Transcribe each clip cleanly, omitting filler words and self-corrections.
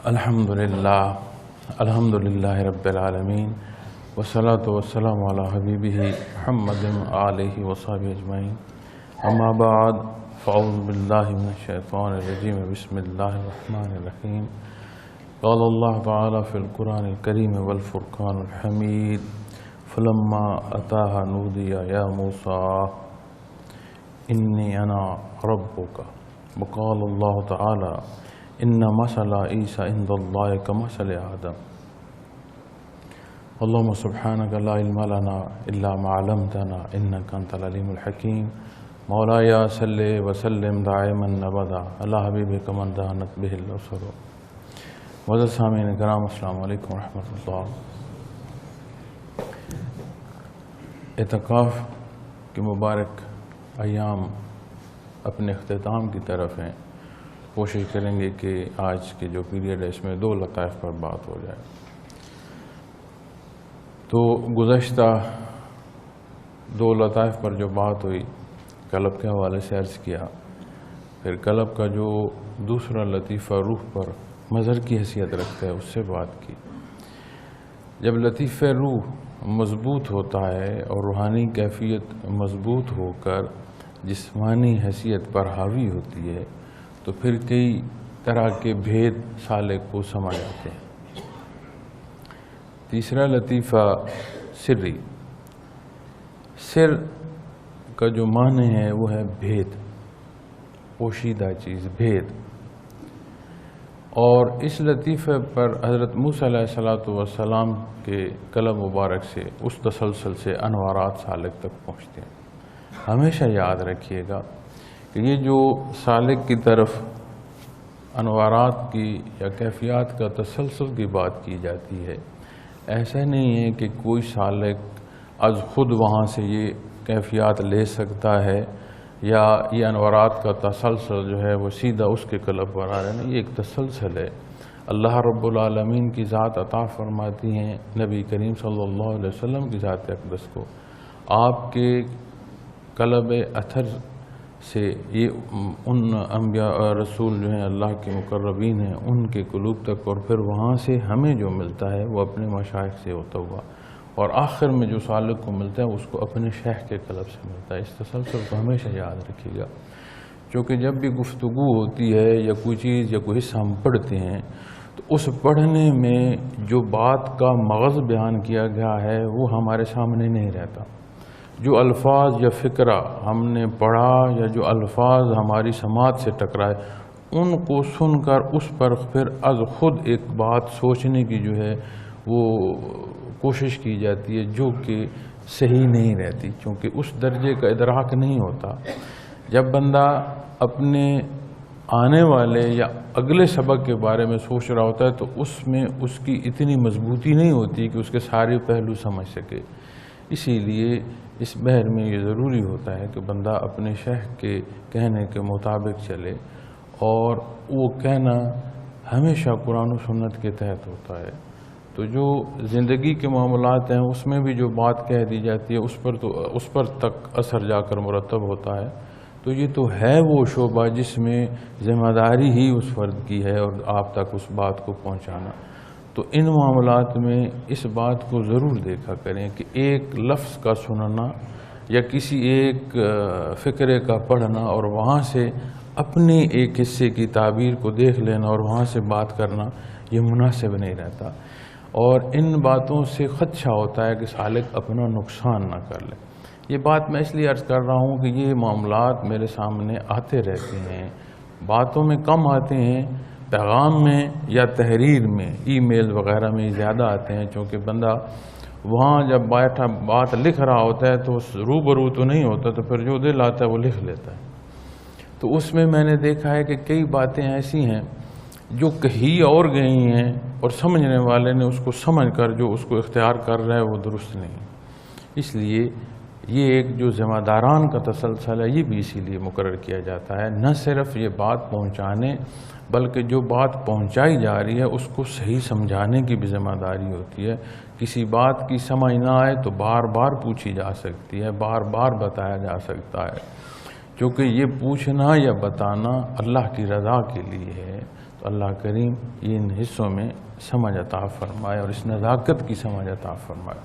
الحمدللہ رب العالمین والصلاة والسلام علی حبیبہ محمد آلہ وصحبہ اجمعین اما بعد فاعوذ باللہ من الشیطان الرجیم بسم اللہ الرحمن الرحیم قال اللہ تعالی فی القرآن الکریم والفرقان الحمید فلما اتاها نودی یا موسیٰ انی انا ربک وقال اللہ تعالی ان مثل عیسی عند اللہ کمثل آدم اللہم سبحانک لا علم لنا الا ما علمتنا انک انت العلیم الحکیم مولایا صلی وسلم دائما ابدا علی حبیبک من دہنت بہ البصر. معزز سامعین کرام السلام علیکم ورحمۃ اللہ. اعتکاف کے مبارک ایام اپنے اختتام کی طرف ہیں. کوشش کریں گے کہ آج کے جو پیریڈ ہے اس میں 2 لطائف پر بات ہو جائے. تو گزشتہ 2 لطائف پر جو بات ہوئی قلب کے حوالے سے عرض کیا، پھر قلب کا جو دوسرا لطیفہ روح پر مظہر کی حیثیت رکھتا ہے اس سے بات کی. جب لطیفہ روح مضبوط ہوتا ہے اور روحانی کیفیت مضبوط ہو کر جسمانی حیثیت پر حاوی ہوتی ہے تو پھر کئی طرح کے بھید سالک کو سمجھ آتے ہیں. تیسرا لطیفہ سری. سر کا جو معنی ہے وہ ہے بھید، پوشیدہ چیز، بھید. اور اس لطیفے پر حضرت موسیٰ علیہ السلام کے قلم مبارک سے اس تسلسل سے انوارات سالک تک پہنچتے ہیں. ہمیشہ یاد رکھیے گا کہ یہ جو سالک کی طرف انوارات کی یا کیفیات کا تسلسل کی بات کی جاتی ہے، ایسا نہیں ہے کہ کوئی سالک از خود وہاں سے یہ کیفیات لے سکتا ہے یا یہ انوارات کا تسلسل جو ہے وہ سیدھا اس کے قلب پر آ رہا ہے. یہ ایک تسلسل ہے. اللہ رب العالمین کی ذات عطا فرماتی ہیں نبی کریم صلی اللہ علیہ وسلم کی ذات اقدس کو. آپ کے قلب اثر سے یہ ان انبیاء اور رسول جو ہیں اللہ کے مقربین ہیں ان کے قلوب تک، اور پھر وہاں سے ہمیں جو ملتا ہے وہ اپنے مشائخ سے ہوتا ہوا، اور آخر میں جو سالک کو ملتا ہے اس کو اپنے شیخ کے قلب سے ملتا ہے. اس تسلسل کو ہمیشہ یاد رکھیے گا، کیونکہ جب بھی گفتگو ہوتی ہے یا کوئی چیز یا کوئی حصہ ہم پڑھتے ہیں تو اس پڑھنے میں جو بات کا مغز بیان کیا گیا ہے وہ ہمارے سامنے نہیں رہتا. جو الفاظ یا فکرہ ہم نے پڑھا یا جو الفاظ ہماری سماعت سے ٹکرائے ان کو سن کر اس پر پھر از خود ایک بات سوچنے کی جو ہے وہ کوشش کی جاتی ہے، جو کہ صحیح نہیں رہتی، کیونکہ اس درجے کا ادراک نہیں ہوتا. جب بندہ اپنے آنے والے یا اگلے سبق کے بارے میں سوچ رہا ہوتا ہے تو اس میں اس کی اتنی مضبوطی نہیں ہوتی کہ اس کے سارے پہلو سمجھ سکے. اسی لیے اس بحر میں یہ ضروری ہوتا ہے کہ بندہ اپنے شیخ کے کہنے کے مطابق چلے، اور وہ کہنا ہمیشہ قرآن و سنت کے تحت ہوتا ہے. تو جو زندگی کے معاملات ہیں اس میں بھی جو بات کہہ دی جاتی ہے اس پر تک اثر جا کر مرتب ہوتا ہے. تو یہ تو ہے وہ شعبہ جس میں ذمہ داری ہی اس فرد کی ہے اور آپ تک اس بات کو پہنچانا. تو ان معاملات میں اس بات کو ضرور دیکھا کریں کہ ایک لفظ کا سننا یا کسی ایک فقرے کا پڑھنا اور وہاں سے اپنے ایک حصے کی تعبیر کو دیکھ لینا اور وہاں سے بات کرنا یہ مناسب نہیں رہتا. اور ان باتوں سے خدشہ ہوتا ہے کہ سالک اپنا نقصان نہ کر لے. یہ بات میں اس لیے عرض کر رہا ہوں کہ یہ معاملات میرے سامنے آتے رہتے ہیں، باتوں میں کم آتے ہیں، پیغام میں یا تحریر میں ای میل وغیرہ میں زیادہ آتے ہیں، چونکہ بندہ وہاں جب بیٹھا بات لکھ رہا ہوتا ہے تو روبرو تو نہیں ہوتا، تو پھر جو دل آتا ہے وہ لکھ لیتا ہے. تو اس میں میں نے دیکھا ہے کہ کئی باتیں ایسی ہیں جو کہی اور گئی ہیں اور سمجھنے والے نے اس کو سمجھ کر جو اس کو اختیار کر رہا ہے وہ درست نہیں. اس لیے یہ ایک جو ذمہ داران کا تسلسل ہے یہ بھی اسی لیے مقرر کیا جاتا ہے، نہ صرف یہ بات پہنچانے بلکہ جو بات پہنچائی جا رہی ہے اس کو صحیح سمجھانے کی بھی ذمہ داری ہوتی ہے. کسی بات کی سمجھ نہ آئے تو بار بار پوچھی جا سکتی ہے، بار بار بتایا جا سکتا ہے، کیونکہ یہ پوچھنا یا بتانا اللہ کی رضا کے لیے ہے. تو اللہ کریم ان حصوں میں سمجھ عطا فرمائے اور اس نزاکت کی سمجھ عطا فرمائے۔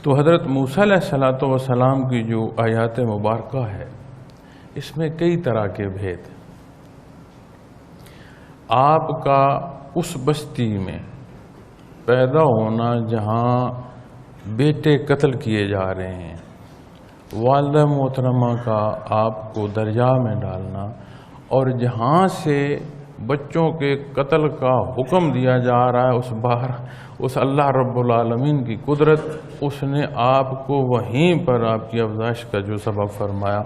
تو حضرت موسیٰ علیہ السلام کی جو آیات مبارکہ ہے اس میں کئی طرح کے بھید۔ آپ کا اس بستی میں پیدا ہونا جہاں بیٹے قتل کیے جا رہے ہیں، والدہ محترمہ کا آپ کو دریا میں ڈالنا، اور جہاں سے بچوں کے قتل کا حکم دیا جا رہا ہے اس اللہ رب العالمین کی قدرت، اس نے آپ کو وہیں پر آپ کی افزائش کا جو سبب فرمایا،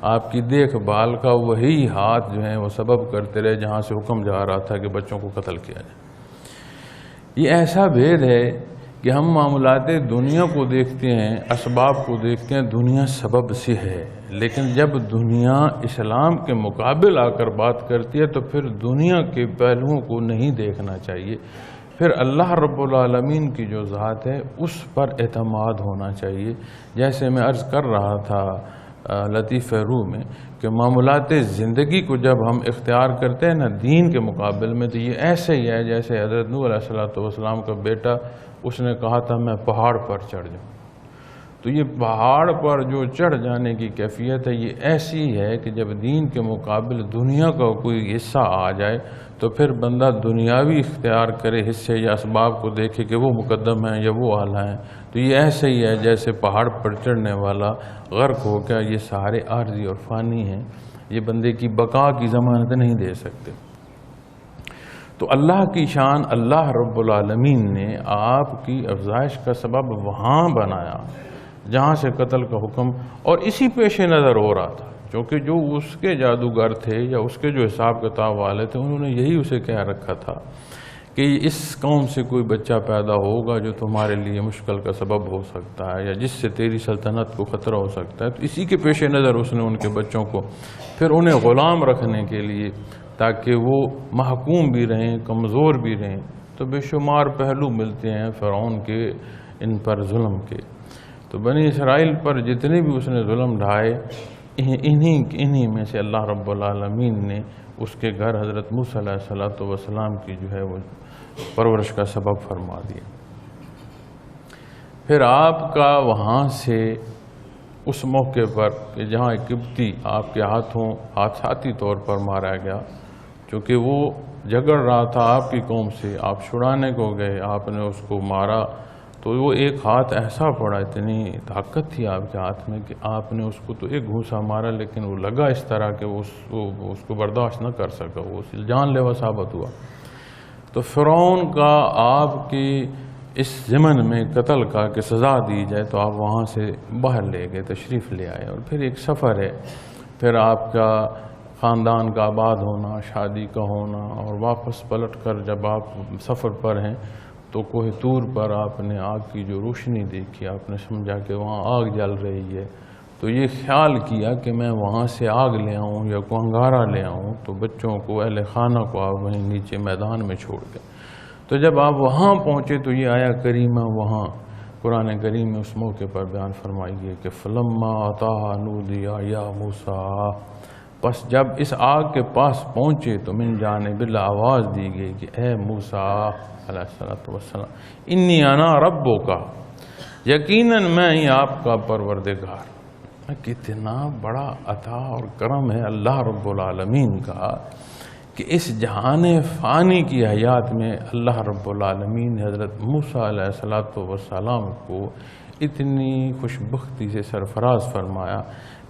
آپ کی دیکھ بھال کا وہی ہاتھ جو ہیں وہ سبب کرتے رہے جہاں سے حکم جا رہا تھا کہ بچوں کو قتل کیا جائے۔ یہ ایسا بھید ہے کہ ہم معاملات دنیا کو دیکھتے ہیں، اسباب کو دیکھتے ہیں، دنیا سبب سے ہے، لیکن جب دنیا اسلام کے مقابل آ کر بات کرتی ہے تو پھر دنیا کے پہلوؤں کو نہیں دیکھنا چاہیے، پھر اللہ رب العالمین کی جو ذات ہے اس پر اعتماد ہونا چاہیے۔ جیسے میں عرض کر رہا تھا لطیف روح میں کہ معاملات زندگی کو جب ہم اختیار کرتے ہیں نا دین کے مقابل میں، تو یہ ایسے ہی ہے جیسے حضرت نوح علیہ السلام کا بیٹا، اس نے کہا تھا میں پہاڑ پر چڑھ جاؤں۔ تو یہ پہاڑ پر جو چڑھ جانے کی کیفیت ہے یہ ایسی ہے کہ جب دین کے مقابل دنیا کا کوئی حصہ آ جائے تو پھر بندہ دنیاوی اختیار کرے حصے یا اسباب کو دیکھے کہ وہ مقدم ہیں یا وہ اعلیٰ ہیں۔ تو یہ ایسے ہی ہے جیسے پہاڑ پر چڑھنے والا غرق ہو گیا، یہ سارے عارضی اور فانی ہیں، یہ بندے کی بقا کی ضمانت نہیں دے سکتے۔ تو اللہ کی شان، اللہ رب العالمین نے آپ کی افزائش کا سبب وہاں بنایا جہاں سے قتل کا حکم، اور اسی پیش نظر ہو رہا تھا، کیونکہ جو اس کے جادوگر تھے یا اس کے جو حساب کتاب والے تھے انہوں نے یہی اسے کہہ رکھا تھا کہ اس قوم سے کوئی بچہ پیدا ہوگا جو تمہارے لیے مشکل کا سبب ہو سکتا ہے یا جس سے تیری سلطنت کو خطرہ ہو سکتا ہے۔ تو اسی کے پیش نظر اس نے ان کے بچوں کو پھر انہیں غلام رکھنے کے لیے، تاکہ وہ محکوم بھی رہیں، کمزور بھی رہیں۔ تو بے شمار پہلو ملتے ہیں فرعون کے ان پر ظلم کے۔ تو بنی اسرائیل پر جتنے بھی اس نے ظلم ڈھائے، انہی میں سے اللہ رب العالمین نے اس کے گھر حضرت موسیٰ علیہ السلام کی جو ہے وہ پرورش کا سبب فرما دیا۔ پھر آپ کا وہاں سے اس موقع پر کہ جہاں ایک قبطی آپ کے ہاتھوں حادثاتی طور پر مارا گیا، چونکہ وہ جھگڑ رہا تھا آپ کی قوم سے، آپ چھڑانے کو گئے، آپ نے اس کو مارا، تو وہ ایک ہاتھ ایسا پڑا، اتنی طاقت تھی آپ کے ہاتھ میں کہ آپ نے اس کو تو ایک گھوسا مارا، لیکن وہ لگا اس طرح کہ اس کو برداشت نہ کر سکا، وہ جان لیوا ثابت ہوا۔ تو فرعون کا آپ کی اس ضمن میں قتل کا کہ سزا دی جائے، تو آپ وہاں سے باہر لے گئے، تشریف لے آئے، اور پھر ایک سفر ہے، پھر آپ کا خاندان کا آباد ہونا، شادی کا ہونا، اور واپس پلٹ کر جب آپ سفر پر ہیں تو کوہ طور پر آپ نے آگ کی جو روشنی دیکھی، آپ نے سمجھا کہ وہاں آگ جل رہی ہے، تو یہ خیال کیا کہ میں وہاں سے آگ لے آؤں یا کوئی انگارہ لے آؤں، تو بچوں کو، اہل خانہ کو آپ وہیں نیچے میدان میں چھوڑ گئے۔ تو جب آپ وہاں پہنچے تو یہ آیا کریمہ وہاں قرآن کریم میں اس موقع پر بیان فرمائی ہے کہ فلما اتاہا نودی یا موسیٰ، پس جب اس آگ کے پاس پہنچے تو من جانب اللہ آواز دی گئی کہ اے موسیٰ علیہ السلام، انی انا ربک، یقیناً میں ہی آپ کا پروردگار۔ کتنا بڑا عطا اور کرم ہے اللہ رب العالمین کا کہ اس جہان فانی کی حیات میں اللہ رب العالمین نے حضرت موسیٰ علیہ السلام کو اتنی خوشبختی سے سرفراز فرمایا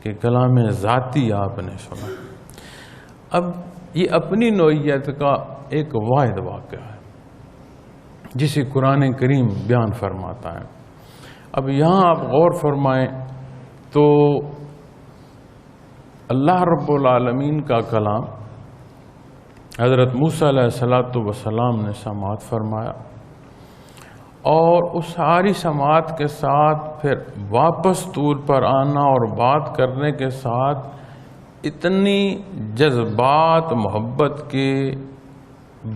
کہ کلام ذاتی آپ نے سنا۔ اب یہ اپنی نوعیت کا ایک واحد واقعہ ہے جسے قرآن کریم بیان فرماتا ہے۔ اب یہاں آپ غور فرمائیں تو اللہ رب العالمین کا کلام حضرت موسیٰ علیہ السلام نے سماعت فرمایا، اور اس ساری سماعت کے ساتھ پھر واپس طور پر آنا اور بات کرنے کے ساتھ اتنی جذبات محبت کے،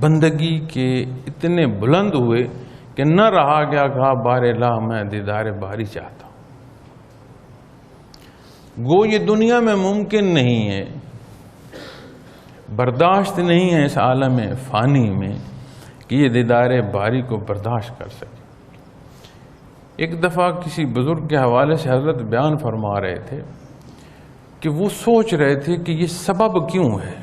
بندگی کے اتنے بلند ہوئے کہ نہ رہا گیا، کہا بار الہ میں دیدار باری چاہتا ہوں۔ گو یہ دنیا میں ممکن نہیں ہے، برداشت نہیں ہے اس عالم فانی میں کہ یہ دیدار باری کو برداشت کر سکے۔ ایک دفعہ کسی بزرگ کے حوالے سے حضرت بیان فرما رہے تھے کہ وہ سوچ رہے تھے کہ یہ سبب کیوں ہے۔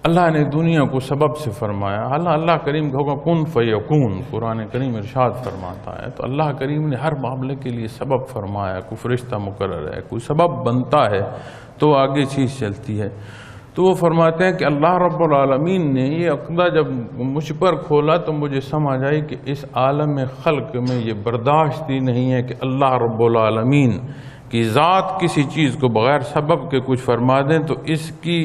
اللہ نے دنیا کو سبب سے فرمایا، اللہ کریم کا حکم کن فیکون، قرآن کریم ارشاد فرماتا ہے، تو اللہ کریم نے ہر معاملے کے لیے سبب فرمایا، کوئی فرشتہ مقرر ہے، کوئی سبب بنتا ہے تو آگے چیز چلتی ہے۔ تو وہ فرماتے ہیں کہ اللہ رب العالمین نے یہ عقدہ جب مجھ پر کھولا تو مجھے سمجھ آئی کہ اس عالم خلق میں یہ برداشت ہی نہیں ہے کہ اللہ رب العالمین کی ذات کسی چیز کو بغیر سبب کے کچھ فرما دیں تو اس کی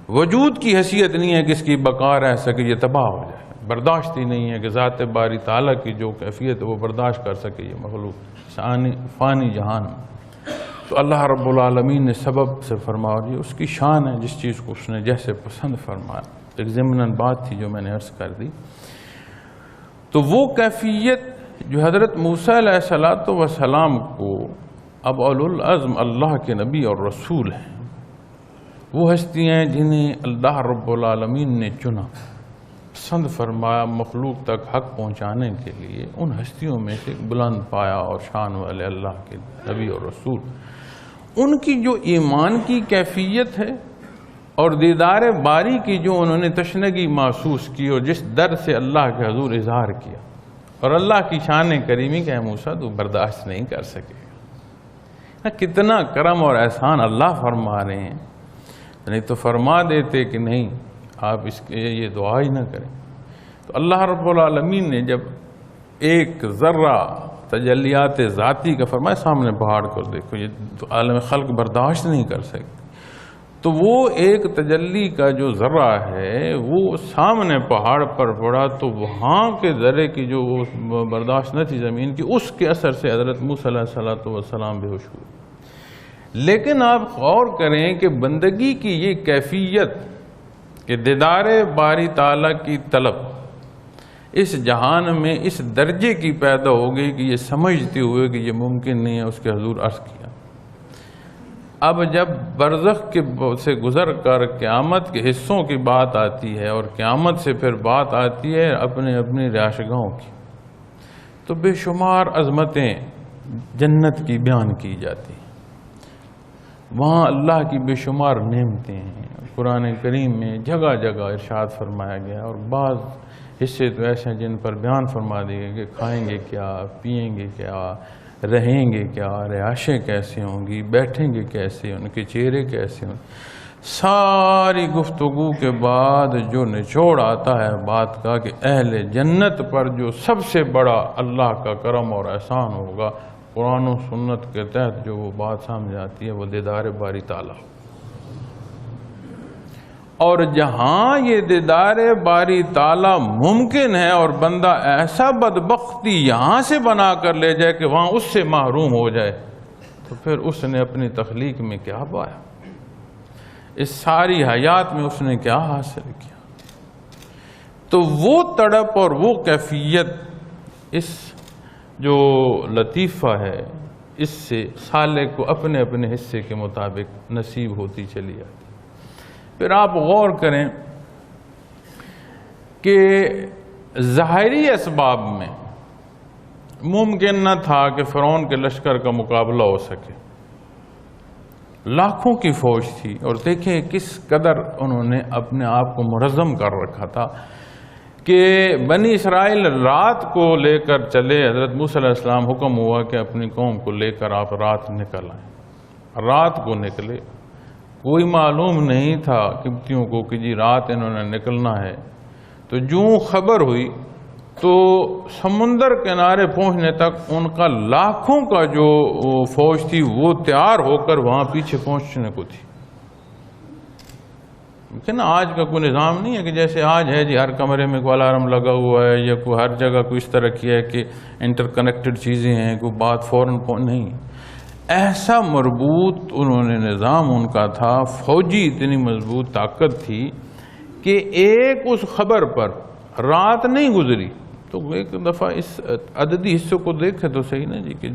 وجود کی حیثیت نہیں ہے کہ اس کی بقا رہ سکے، یہ تباہ ہو جائے۔ برداشت ہی نہیں ہے کہ ذات باری تعالیٰ کی جو کیفیت ہے وہ برداشت کر سکے یہ مخلوق فانی جہان۔ تو اللہ رب العالمین نے سبب سے فرمایا، یہ اس کی شان ہے جس چیز کو اس نے جیسے پسند فرمایا۔ ایک ضمناً بات تھی جو میں نے عرض کر دی۔ تو وہ کیفیت جو حضرت موسیٰ علیہ السلام کو اب اولو العزم اللہ کے نبی اور رسول ہیں، وہ ہستیاں جنہیں اللہ رب العالمین نے چنا، پسند فرمایا مخلوق تک حق پہنچانے کے لیے، ان ہستیوں میں سے بلند پایا اور شان والے اللہ کے نبی اور رسول، ان کی جو ایمان کی کیفیت ہے اور دیدار باری کی جو انہوں نے تشنگی محسوس کی اور جس در سے اللہ کے حضور اظہار کیا، اور اللہ کی شان کریمی کہ اے موسیٰ تو برداشت نہیں کر سکے۔ کتنا کرم اور احسان اللہ فرما رہے ہیں، نہیں تو فرما دیتے کہ نہیں آپ اس کے یہ دعا ہی نہ کریں۔ تو اللہ رب العالمین نے جب ایک ذرہ تجلیات ذاتی کا فرمایا، سامنے پہاڑ کو دیکھو، یہ تو عالم خلق برداشت نہیں کر سکتے، تو وہ ایک تجلی کا جو ذرہ ہے وہ سامنے پہاڑ پر پڑا تو وہاں کے ذرے کی جو برداشت نہ تھی زمین کی، اس کے اثر سے حضرت موسیٰ علیہ السلام بے ہوش ہوئے۔ لیکن آپ غور کریں کہ بندگی کی یہ کیفیت کہ دیدار باری تعالیٰ کی طلب اس جہان میں اس درجے کی پیدا ہو گئی کہ یہ سمجھتے ہوئے کہ یہ ممکن نہیں ہے، اس کے حضور عرض کیا۔ اب جب برزخ سے گزر کر قیامت کے حصوں کی بات آتی ہے اور قیامت سے پھر بات آتی ہے اپنے اپنی رہائش گاہوں کی، تو بے شمار عظمتیں جنت کی بیان کی جاتی ہیں، وہاں اللہ کی بے شمار نعمتیں ہیں۔ قرآن کریم میں جگہ جگہ ارشاد فرمایا گیا، اور بعض حصے تو ایسے ہیں جن پر بیان فرما دیے کہ کھائیں گے کیا، پئیں گے کیا، رہیں گے کیا، رہائشیں کیسے ہوں گی، بیٹھیں گے کیسے، ان کے چہرے کیسے ہوں گے۔ ساری گفتگو کے بعد جو نچوڑ آتا ہے بات کا کہ اہل جنت پر جو سب سے بڑا اللہ کا کرم اور احسان ہوگا، قرآن و سنت کے تحت جو وہ بات سامنے آتی ہے وہ دیدار باری تعالیٰ۔ اور جہاں یہ دیدار باری تعالیٰ ممکن ہے اور بندہ ایسا بدبختی یہاں سے بنا کر لے جائے کہ وہاں اس سے محروم ہو جائے، تو پھر اس نے اپنی تخلیق میں کیا پایا، اس ساری حیات میں اس نے کیا حاصل کیا۔ تو وہ تڑپ اور وہ کیفیت اس جو لطیفہ ہے اس سے سالک کو اپنے اپنے حصے کے مطابق نصیب ہوتی چلی جاتی۔ پھر آپ غور کریں کہ ظاہری اسباب میں ممکن نہ تھا کہ فرعون کے لشکر کا مقابلہ ہو سکے، لاکھوں کی فوج تھی، اور دیکھیں کس قدر انہوں نے اپنے آپ کو منظم کر رکھا تھا کہ بنی اسرائیل رات کو لے کر چلے۔ حضرت موسیٰ علیہ السلام حکم ہوا کہ اپنی قوم کو لے کر آپ رات نکل آئیں، رات کو نکلے۔ کوئی معلوم نہیں تھا قبطیوں کو کہ جی رات انہوں نے نکلنا ہے، تو جو خبر ہوئی تو سمندر کنارے پہنچنے تک ان کا لاکھوں کا جو فوج تھی وہ تیار ہو کر وہاں پیچھے پہنچنے کو تھی۔ لیکن آج کا کوئی نظام نہیں ہے کہ جیسے آج ہے جی ہر کمرے میں کوئی الارم لگا ہوا ہے یا کوئی ہر جگہ کوئی اس طرح کی ہے کہ انٹر کنیکٹڈ چیزیں ہیں، کوئی بات فوراً نہیں۔ ایسا مربوط انہوں نے نظام ان کا تھا، فوجی اتنی مضبوط طاقت تھی کہ ایک اس خبر پر رات نہیں گزری تو ایک دفعہ اس عددی حصوں کو دیکھے تو صحیح نا جی کہ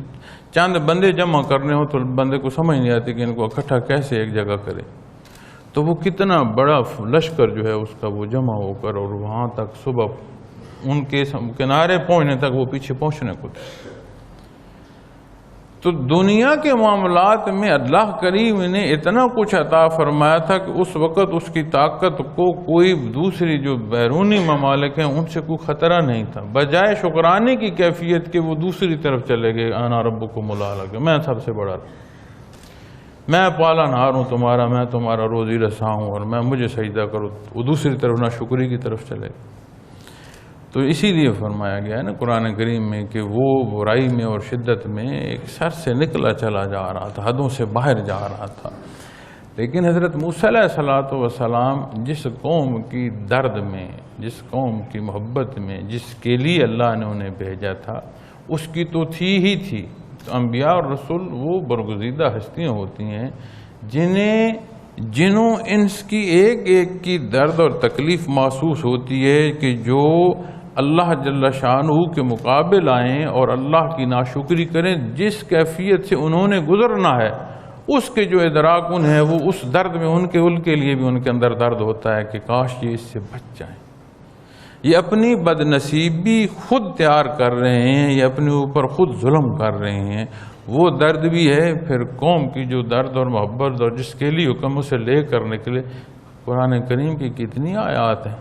چند بندے جمع کرنے ہو تو بندے کو سمجھ نہیں آتی کہ ان کو اکٹھا کیسے ایک جگہ کرے۔ تو وہ کتنا بڑا لشکر جو ہے اس کا وہ جمع ہو کر اور وہاں تک صبح ان کے کنارے پہنچنے تک وہ پیچھے پہنچنے کو تھے۔ تو دنیا کے معاملات میں اللہ کریم نے اتنا کچھ عطا فرمایا تھا کہ اس وقت اس کی طاقت کو کوئی دوسری جو بیرونی ممالک ہیں ان سے کوئی خطرہ نہیں تھا، بجائے شکرانے کی کیفیت کہ وہ دوسری طرف چلے گئے، انا ربکم الاعلی، میں سب سے بڑا، میں پالنہار ہوں تمہارا، میں تمہارا روزی رساں ہوں اور میں مجھے سجدہ کرو، وہ دوسری طرف ناشکری کی طرف چلے گئے۔ تو اسی لیے فرمایا گیا ہے نا قرآن کریم میں کہ وہ برائی میں اور شدت میں ایک سر سے نکلا چلا جا رہا تھا، حدوں سے باہر جا رہا تھا۔ لیکن حضرت موسیٰ علیہ السلام جس قوم کی درد میں، جس قوم کی محبت میں، جس کے لیے اللہ نے انہیں بھیجا تھا، اس کی تو تھی ہی تھی۔ تو انبیاء اور رسول وہ برگزیدہ ہستیاں ہوتی ہیں جنہوں انس کی ایک ایک کی درد اور تکلیف محسوس ہوتی ہے کہ جو اللہ جل شانہ کے مقابل آئیں اور اللہ کی ناشکری کریں، جس کیفیت سے انہوں نے گزرنا ہے اس کے جو ادراک ہے وہ اس درد میں ان کے لیے بھی ان کے اندر درد ہوتا ہے کہ کاش یہ اس سے بچ جائیں۔ یہ اپنی بد نصیبی خود تیار کر رہے ہیں، یہ اپنے اوپر خود ظلم کر رہے ہیں، وہ درد بھی ہے۔ پھر قوم کی جو درد اور محبت اور جس کے لیے حکم اسے لے کر نکلے، قرآن کریم کی کتنی آیات ہیں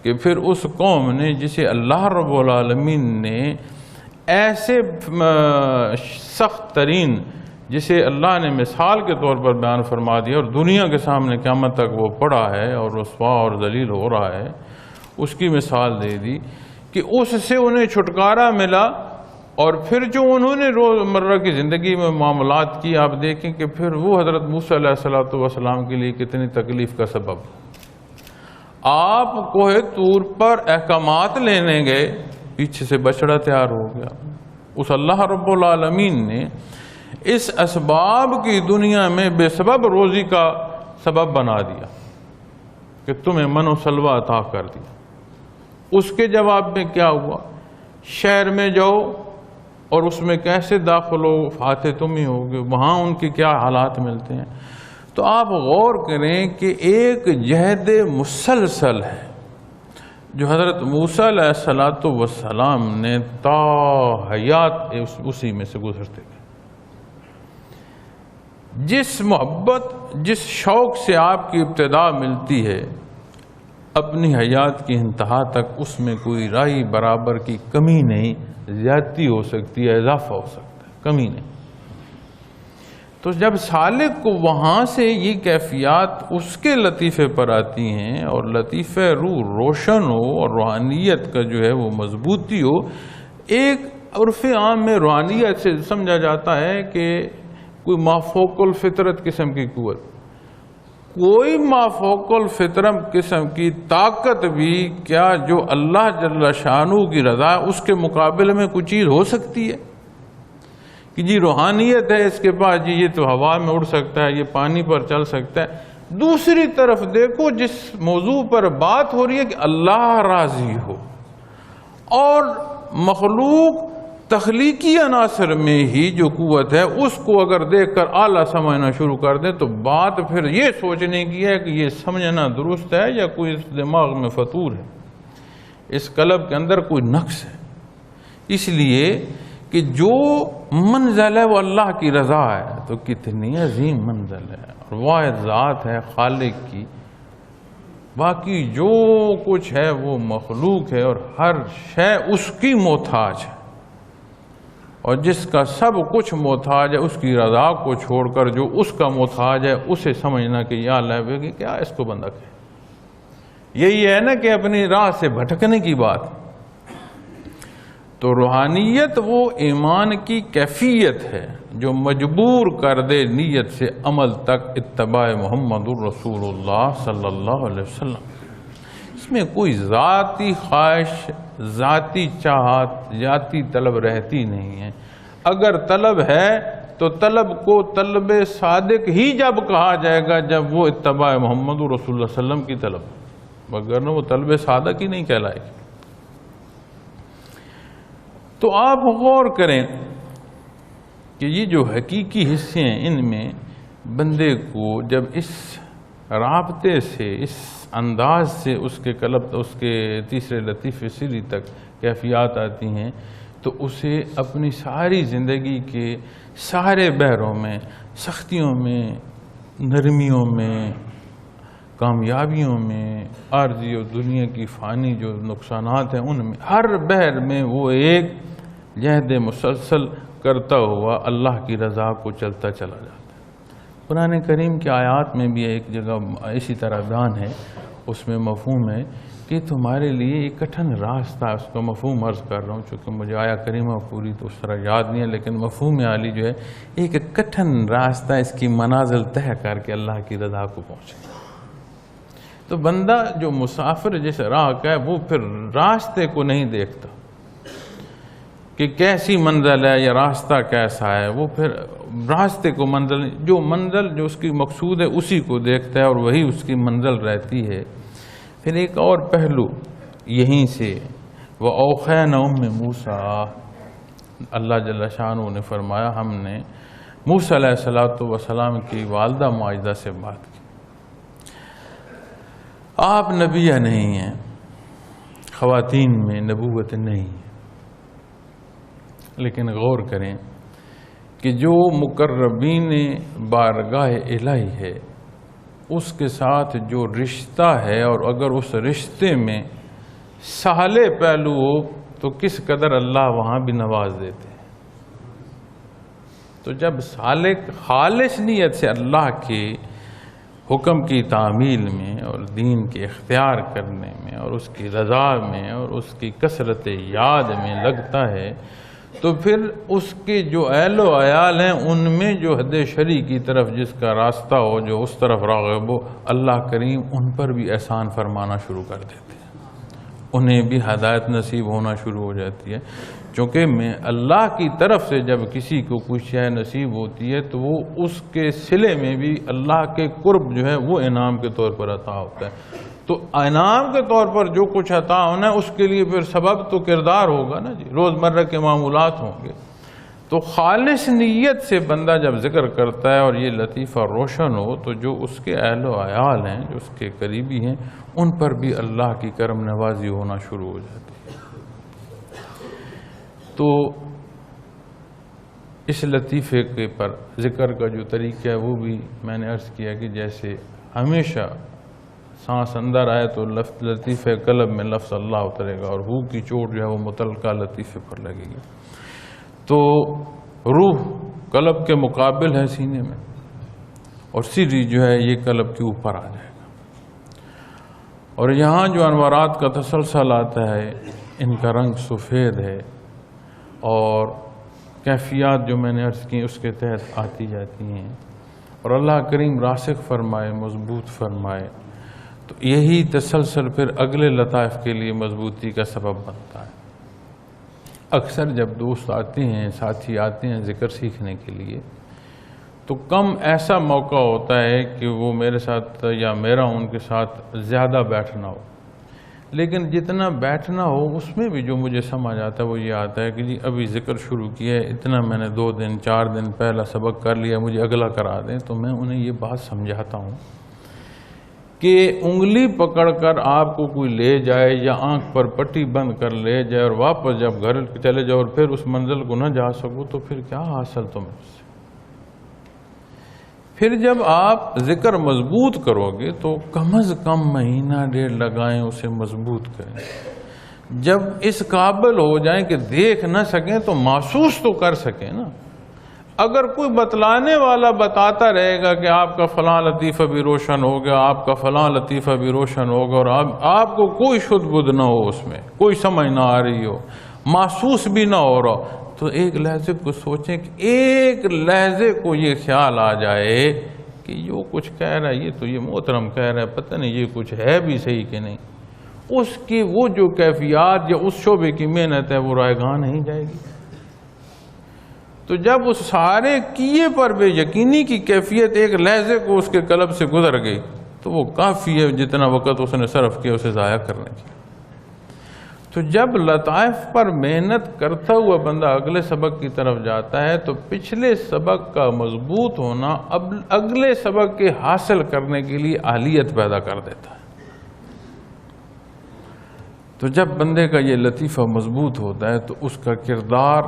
کہ پھر اس قوم نے جسے اللہ رب العالمین نے ایسے سخت ترین، جسے اللہ نے مثال کے طور پر بیان فرما دیا اور دنیا کے سامنے قیامت تک وہ پڑا ہے اور رسوا اور ذلیل ہو رہا ہے، اس کی مثال دے دی کہ اس سے انہیں چھٹکارا ملا۔ اور پھر جو انہوں نے روزمرہ کی زندگی میں معاملات کی، آپ دیکھیں کہ پھر وہ حضرت موسیٰ علیہ السلام کے لیے کتنی تکلیف کا سبب۔ آپ کوہ طور پر احکامات لینے گئے، پیچھے سے بچڑا تیار ہو گیا۔ اس اللہ رب العالمین نے اس اسباب کی دنیا میں بے سبب روزی کا سبب بنا دیا کہ تمہیں من و سلوہ عطا کر دیا۔ اس کے جواب میں کیا ہوا؟ شہر میں جاؤ اور اس میں کیسے داخل ہو، فاتح تم ہی ہوگے، وہاں ان کے کیا حالات ملتے ہیں۔ تو آپ غور کریں کہ ایک جہد مسلسل ہے جو حضرت موسیٰ علیہ السلام نے تا حیات اسی میں سے گزرتے گئے۔ جس محبت، جس شوق سے آپ کی ابتدا ملتی ہے، اپنی حیات کی انتہا تک اس میں کوئی رائی برابر کی کمی نہیں، زیادتی ہو سکتی ہے، اضافہ ہو سکتا ہے، کمی نہیں۔ تو جب سالک کو وہاں سے یہ کیفیات اس کے لطیفے پر آتی ہیں اور لطیفہ روح روشن ہو اور روحانیت کا جو ہے وہ مضبوطی ہو، ایک عرف عام میں روحانیت سے سمجھا جاتا ہے کہ کوئی مافوق الفطرت قسم کی قوت، کوئی مافوق الفطرت قسم کی طاقت بھی کیا جو اللہ جل شانہ کی رضا اس کے مقابلے میں کوئی چیز ہو سکتی ہے کہ جی روحانیت ہے اس کے پاس، جی یہ تو ہوا میں اڑ سکتا ہے، یہ پانی پر چل سکتا ہے۔ دوسری طرف دیکھو جس موضوع پر بات ہو رہی ہے کہ اللہ راضی ہو، اور مخلوق تخلیقی عناصر میں ہی جو قوت ہے اس کو اگر دیکھ کر اعلیٰ سمجھنا شروع کر دیں تو بات پھر یہ سوچنے کی ہے کہ یہ سمجھنا درست ہے یا کوئی اس دماغ میں فطور ہے، اس قلب کے اندر کوئی نقص ہے۔ اس لیے کہ جو منزل ہے وہ اللہ کی رضا ہے، تو کتنی عظیم منزل ہے اور واحد ذات ہے خالق کی، باقی جو کچھ ہے وہ مخلوق ہے اور ہر شے اس کی محتاج ہے، اور جس کا سب کچھ محتاج ہے اس کی رضا کو چھوڑ کر جو اس کا محتاج ہے اسے سمجھنا کہ یا اللہ کہ کیا اس کو بندہ کہے، یہی ہے نا کہ اپنی راہ سے بھٹکنے کی بات۔ تو روحانیت وہ ایمان کی کیفیت ہے جو مجبور کر دے نیت سے عمل تک اتباع محمد الرسول اللہ صلی اللہ علیہ وسلم۔ اس میں کوئی ذاتی خواہش، ذاتی چاہت، ذاتی طلب رہتی نہیں ہے۔ اگر طلب ہے تو طلب کو طلب صادق ہی جب کہا جائے گا جب وہ اتباع محمد رسول اللہ صلی اللہ علیہ وسلم کی طلب، وگرنہ وہ طلب صادق ہی نہیں کہلائے گی۔ تو آپ غور کریں کہ یہ جو حقیقی حصے ہیں ان میں بندے کو جب اس رابطے سے، اس انداز سے اس کے قلب، اس کے تیسرے لطیفے سری تک کیفیات آتی ہیں، تو اسے اپنی ساری زندگی کے سارے بحروں میں، سختیوں میں، نرمیوں میں، کامیابیوں میں، عارضی اور دنیا کی فانی جو نقصانات ہیں ان میں، ہر بحر میں وہ ایک جہد مسلسل کرتا ہوا اللہ کی رضا کو چلتا چلا جاتا ہے۔ قرآن کریم کی آیات میں بھی ایک جگہ اسی طرح بیان ہے، اس میں مفہوم ہے کہ تمہارے لیے ایک کٹھن راستہ، اس کا مفہوم عرض کر رہا ہوں چونکہ مجھے آیا کریمہ پوری تو اس طرح یاد نہیں ہے، لیکن مفہوم عالی جو ہے ایک کٹھن راستہ، اس کی منازل طے کر کے اللہ کی رضا کو پہنچے۔ تو بندہ جو مسافر جس راہ کا ہے وہ پھر راستے کو نہیں دیکھتا کہ کیسی منزل ہے یا راستہ کیسا ہے، وہ پھر راستے کو منزل، جو منزل جو اس کی مقصود ہے اسی کو دیکھتا ہے اور وہی اس کی منزل رہتی ہے۔ پھر ایک اور پہلو یہیں سے، وَأَوْحَيْنَا أُمِّ مُوسَىٰ، اللہ جل شانہ نے فرمایا ہم نے موسیٰ علیہ السلام کی والدہ ماجدہ سے بات کی، آپ نبی نہیں ہیں، خواتین میں نبوت نہیں ہے، لیکن غور کریں کہ جو مقربین بارگاہ الہی ہے اس کے ساتھ جو رشتہ ہے، اور اگر اس رشتے میں صالح پہلو ہو تو کس قدر اللہ وہاں بھی نواز دیتے ہیں۔ تو جب صالح خالص نیت سے اللہ کے حکم کی تعمیل میں اور دین کے اختیار کرنے میں اور اس کی رضا میں اور اس کی کثرت یاد میں لگتا ہے، تو پھر اس کے جو اہل و عیال ہیں ان میں جو حد شرع کی طرف جس کا راستہ ہو، جو اس طرف راغب ہو، اللہ کریم ان پر بھی احسان فرمانا شروع کر دیتے ہیں، انہیں بھی ہدایت نصیب ہونا شروع ہو جاتی ہے۔ چونکہ میں اللہ کی طرف سے جب کسی کو کوئی شے نصیب ہوتی ہے تو وہ اس کے صلے میں بھی اللہ کے قرب جو ہے وہ انعام کے طور پر عطا ہوتا ہے۔ تو انعام کے طور پر جو کچھ عطا ہونا ہے اس کے لیے پھر سبب تو کردار ہوگا نا جی، روزمرہ کے معمولات ہوں گے۔ تو خالص نیت سے بندہ جب ذکر کرتا ہے اور یہ لطیفہ روشن ہو تو جو اس کے اہل و عیال ہیں، جو اس کے قریبی ہیں، ان پر بھی اللہ کی کرم نوازی ہونا شروع ہو جاتی ہے۔ تو اس لطیفے کے پر ذکر کا جو طریقہ ہے وہ بھی میں نے عرض کیا کہ جیسے ہمیشہ سانس اندر آئے تو لطیفے قلب میں لفظ اللہ اترے گا اور روح کی چوٹ جو ہے وہ متعلقہ لطیفے پر لگے گی، تو روح قلب کے مقابل ہے سینے میں، اور سری جو ہے یہ قلب کے اوپر آ جائے گا، اور یہاں جو انوارات کا تسلسل آتا ہے ان کا رنگ سفید ہے، اور کیفیات جو میں نے عرض کی اس کے تحت آتی جاتی ہیں، اور اللہ کریم راسخ فرمائے، مضبوط فرمائے، تو یہی تسلسل پھر اگلے لطائف کے لیے مضبوطی کا سبب بنتا ہے۔ اکثر جب دوست آتے ہیں، ساتھی آتے ہیں ذکر سیکھنے کے لیے، تو کم ایسا موقع ہوتا ہے کہ وہ میرے ساتھ یا میرا ان کے ساتھ زیادہ بیٹھنا ہو، لیکن جتنا بیٹھنا ہو اس میں بھی جو مجھے سمجھ آتا ہے وہ یہ آتا ہے کہ جی ابھی ذکر شروع کیا ہے، اتنا میں نے 2 دن 4 دن پہلا سبق کر لیا، مجھے اگلا کرا دیں، تو میں انہیں یہ بات سمجھاتا ہوں کہ انگلی پکڑ کر آپ کو کوئی لے جائے یا آنکھ پر پٹی بند کر لے جائے اور واپس جب گھر چلے جاؤ اور پھر اس منزل کو نہ جا سکو تو پھر کیا حاصل تمہیں اس سے؟ پھر جب آپ ذکر مضبوط کرو گے تو کم از کم مہینہ 1.5 لگائیں، اسے مضبوط کریں، جب اس قابل ہو جائیں کہ دیکھ نہ سکیں تو محسوس تو کر سکیں نا۔ اگر کوئی بتلانے والا بتاتا رہے گا کہ آپ کا فلاں لطیفہ بھی روشن ہو گیا، آپ کا فلاں لطیفہ بھی روشن ہوگا، اور آپ کو کوئی شد بدھ نہ ہو، اس میں کوئی سمجھ نہ آ رہی ہو، محسوس بھی نہ ہو رہا، تو ایک لحظے کو سوچیں کہ ایک لحظے کو یہ خیال آ جائے کہ یہ کچھ کہہ رہا ہے، یہ تو یہ محترم کہہ رہا ہے، پتہ نہیں یہ کچھ ہے بھی صحیح کہ نہیں، اس کی وہ جو کیفیات یا اس شعبے کی محنت ہے وہ رائے گاہ نہیں جائے گی۔ تو جب اس سارے کیے پر بے یقینی کی کیفیت ایک لحظے کو اس کے قلب سے گزر گئی تو وہ کافی ہے جتنا وقت اس نے صرف کیا اسے ضائع کرنے کی۔ تو جب لطائف پر محنت کرتا ہوا بندہ اگلے سبق کی طرف جاتا ہے تو پچھلے سبق کا مضبوط ہونا اب اگلے سبق کے حاصل کرنے کے لیے اہلیت پیدا کر دیتا ہے۔ تو جب بندے کا یہ لطیفہ مضبوط ہوتا ہے تو اس کا کردار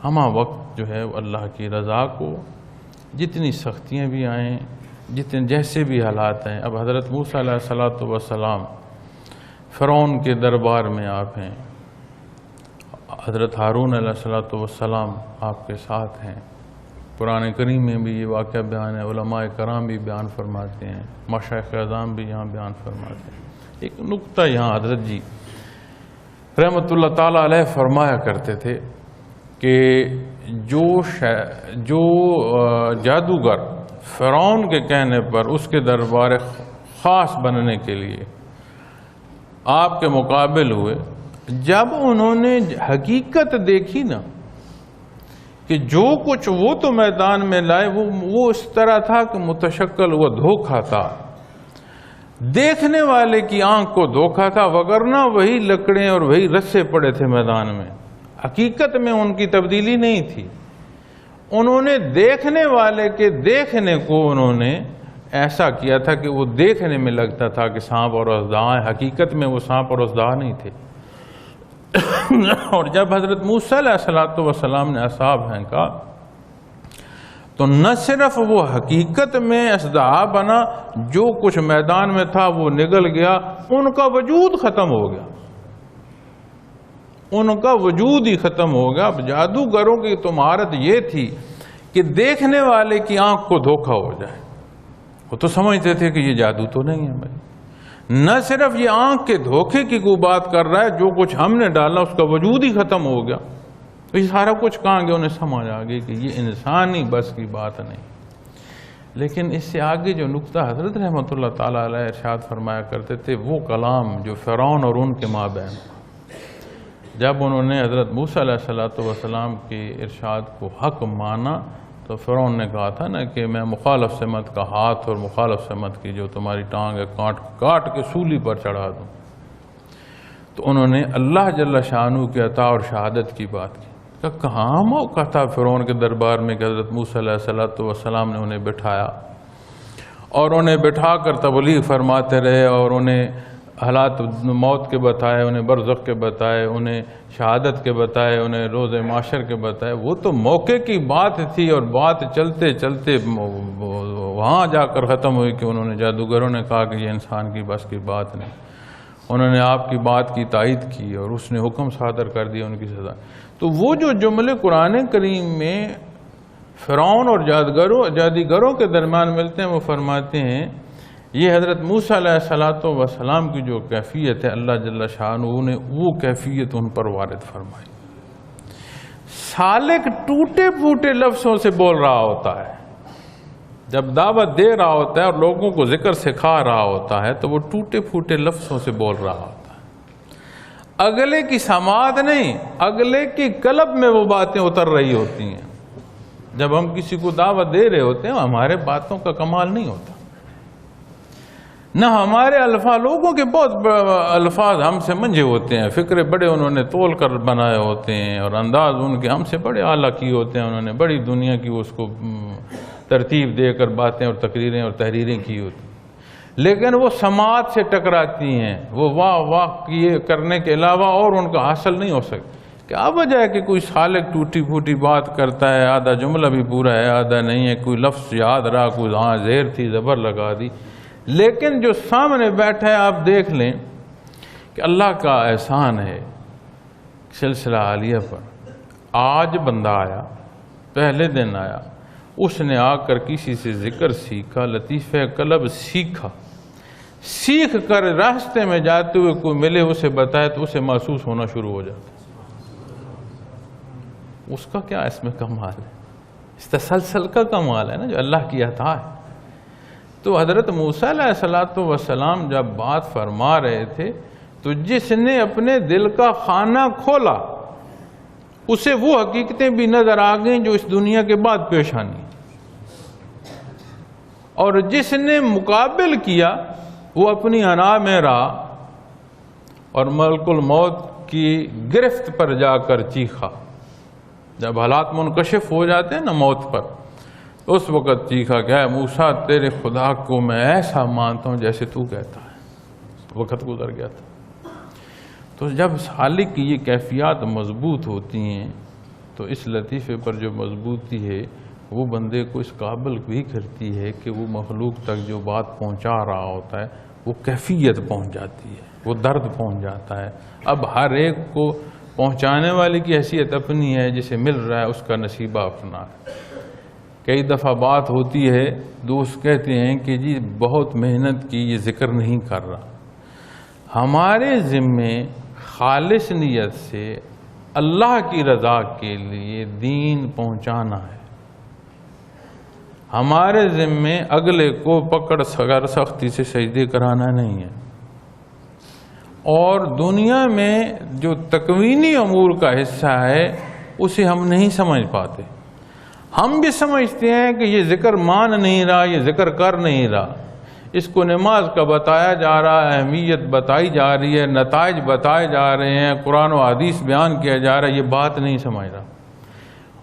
ہمہ وقت جو ہے اللہ کی رضا کو، جتنی سختیاں بھی آئیں، جیسے بھی حالات ہیں۔ اب حضرت موسیٰ علیہ السلام فرعون کے دربار میں آپ ہیں، حضرت ہارون علیہ السلام آپ کے ساتھ ہیں، قرآن کریم میں بھی یہ واقعہ بیان ہے، علماء کرام بھی بیان فرماتے ہیں، مشائخ اعظام بھی یہاں بیان فرماتے ہیں۔ ایک نقطہ یہاں حضرت جی رحمۃ اللہ تعالیٰ علیہ فرمایا کرتے تھے کہ جو جادوگر فرعون کے کہنے پر اس کے دربار خاص بننے کے لیے آپ کے مقابل ہوئے، جب انہوں نے حقیقت دیکھی نا کہ جو کچھ وہ تو میدان میں لائے وہ اس طرح تھا کہ متشکل وہ دھوکہ تھا، دیکھنے والے کی آنکھ کو دھوکہ تھا، وگرنہ وہی لکڑیں اور وہی رسے پڑے تھے میدان میں، حقیقت میں ان کی تبدیلی نہیں تھی۔ انہوں نے دیکھنے والے کے دیکھنے کو انہوں نے ایسا کیا تھا کہ وہ دیکھنے میں لگتا تھا کہ سانپ اور اژدہا ہیں، حقیقت میں وہ سانپ اور اژدہا نہیں تھے۔ اور جب حضرت موسیٰ علیہ السلام نے عصا پھینکا تو نہ صرف وہ حقیقت میں اژدہا بنا، جو کچھ میدان میں تھا وہ نگل گیا، ان کا وجود ختم ہو گیا، ان کا وجود ہی ختم ہو گیا۔ اب جادوگروں کی تو مہارت یہ تھی کہ دیکھنے والے کی آنکھ کو دھوکہ ہو جائے، وہ تو سمجھتے تھے کہ یہ جادو تو نہیں ہے بھائی، نہ صرف یہ آنکھ کے دھوکے کی کوئی بات کر رہا ہے، جو کچھ ہم نے ڈالا اس کا وجود ہی ختم ہو گیا۔ تو یہ سارا کچھ کہاں گیا، انہیں سمجھ آ گئی کہ یہ انسانی بس کی بات نہیں۔ لیکن اس سے آگے جو نقطہ حضرت رحمۃ اللہ تعالیٰ علیہ ارشاد فرمایا کرتے تھے، وہ کلام جو فرعون اور ان کے مابین، جب انہوں نے حضرت موسیٰ علیہ السلام کے ارشاد کو حق مانا تو فرعون نے کہا تھا نا کہ میں مخالف سمت کا ہاتھ اور مخالف سمت کی جو تمہاری ٹانگ ہے کاٹ کے سولی پر چڑھا دوں۔ تو انہوں نے اللہ جل شانہ کی عطا اور شہادت کی بات کی۔ کہ کہاں موقع تھا فرعون کے دربار میں کہ حضرت موسیٰ علیہ السلام نے انہیں بٹھایا اور انہیں بٹھا کر تبلیغ فرماتے رہے، اور انہیں حالات موت کے بتائے، انہیں برزخ کے بتائے، انہیں شہادت کے بتائے، انہیں روز معاشر کے بتائے۔ وہ تو موقع کی بات تھی، اور بات چلتے چلتے وہاں جا کر ختم ہوئی کہ انہوں نے جادوگروں نے کہا کہ یہ انسان کی بس کی بات نہیں۔ انہوں نے آپ کی بات کی تائید کی اور اس نے حکم صادر کر دیا ان کی سزا۔ تو وہ جو جملے قرآن کریم میں فرعون اور جادوگروں کے درمیان ملتے ہیں، وہ فرماتے ہیں یہ حضرت موسیٰ علیہ السلام کی جو کیفیت ہے، اللہ جل شانہ نے وہ کیفیت ان پر وارد فرمائی۔ سالک ٹوٹے پھوٹے لفظوں سے بول رہا ہوتا ہے، جب دعوت دے رہا ہوتا ہے اور لوگوں کو ذکر سکھا رہا ہوتا ہے تو وہ ٹوٹے پھوٹے لفظوں سے بول رہا ہوتا ہے، اگلے کی سماعت نہیں، اگلے کی قلب میں وہ باتیں اتر رہی ہوتی ہیں۔ جب ہم کسی کو دعوت دے رہے ہوتے ہیں، ہمارے باتوں کا کمال نہیں ہوتا، نہ ہمارے الفاظ، لوگوں کے بہت الفاظ ہم سے منجھے ہوتے ہیں، فکرے بڑے انہوں نے تول کر بنائے ہوتے ہیں، اور انداز ان کے ہم سے بڑے اعلیٰ کیے ہوتے ہیں، انہوں نے بڑی دنیا کی اس کو ترتیب دے کر باتیں اور تقریریں اور تحریریں کی ہوتی ہیں، لیکن وہ سماعت سے ٹکراتی ہیں، وہ واہ واہ کیے کرنے کے علاوہ اور ان کا حاصل نہیں ہو سکتا۔ کیا وجہ ہے کہ کوئی سالک ٹوٹی پھوٹی بات کرتا ہے، آدھا جملہ بھی پورا ہے آدھا نہیں ہے، کوئی لفظ یاد رہا، کوئی ہاں زیر تھی زبر لگا دی، لیکن جو سامنے بیٹھا ہے آپ دیکھ لیں کہ اللہ کا احسان ہے سلسلہ عالیہ پر۔ آج بندہ آیا، پہلے دن آیا، اس نے آ کر کسی سے ذکر سیکھا، لطیفہ قلب سیکھا، سیکھ کر راستے میں جاتے ہوئے کوئی ملے اسے بتائے تو اسے محسوس ہونا شروع ہو جاتا۔ اس کا کیا اس میں کمال ہے؟ اس تسلسل کا کمال ہے نا جو اللہ کی عطا ہے۔ تو حضرت موسیٰ علیہ السلام جب بات فرما رہے تھے تو جس نے اپنے دل کا خانہ کھولا اسے وہ حقیقتیں بھی نظر آ گئیں جو اس دنیا کے بعد پیش آنی، اور جس نے مقابل کیا وہ اپنی انا میں رہا اور ملک الموت کی گرفت پر جا کر چیخا. جب حالات منکشف ہو جاتے ہیں نا موت پر، اس وقت چیخا کہ اے موسیٰ تیرے خدا کو میں ایسا مانتا ہوں جیسے تو کہتا ہے. وقت گزر گیا تھا. تو جب سالک کی یہ کیفیات مضبوط ہوتی ہیں تو اس لطیفے پر جو مضبوطی ہے وہ بندے کو اس قابل بھی کرتی ہے کہ وہ مخلوق تک جو بات پہنچا رہا ہوتا ہے وہ کیفیت پہنچ جاتی ہے، وہ درد پہنچ جاتا ہے. اب ہر ایک کو پہنچانے والے کی حیثیت اپنی ہے، جسے مل رہا ہے اس کا نصیبہ اپنا ہے. کئی دفعہ بات ہوتی ہے، دوست کہتے ہیں کہ جی بہت محنت کی، یہ ذکر نہیں کر رہا. ہمارے ذمے خالص نیت سے اللہ کی رضا کے لیے دین پہنچانا ہے. ہمارے ذمے اگلے کو پکڑ کر سختی سے سجدے کرانا نہیں ہے. اور دنیا میں جو تکوینی امور کا حصہ ہے اسے ہم نہیں سمجھ پاتے. ہم بھی سمجھتے ہیں کہ یہ ذکر مان نہیں رہا، یہ ذکر کر نہیں رہا، اس کو نماز کا بتایا جا رہا ہے، اہمیت بتائی جا رہی ہے، نتائج بتائے جا رہے ہیں، قرآن و حدیث بیان کیا جا رہا ہے، یہ بات نہیں سمجھ رہا.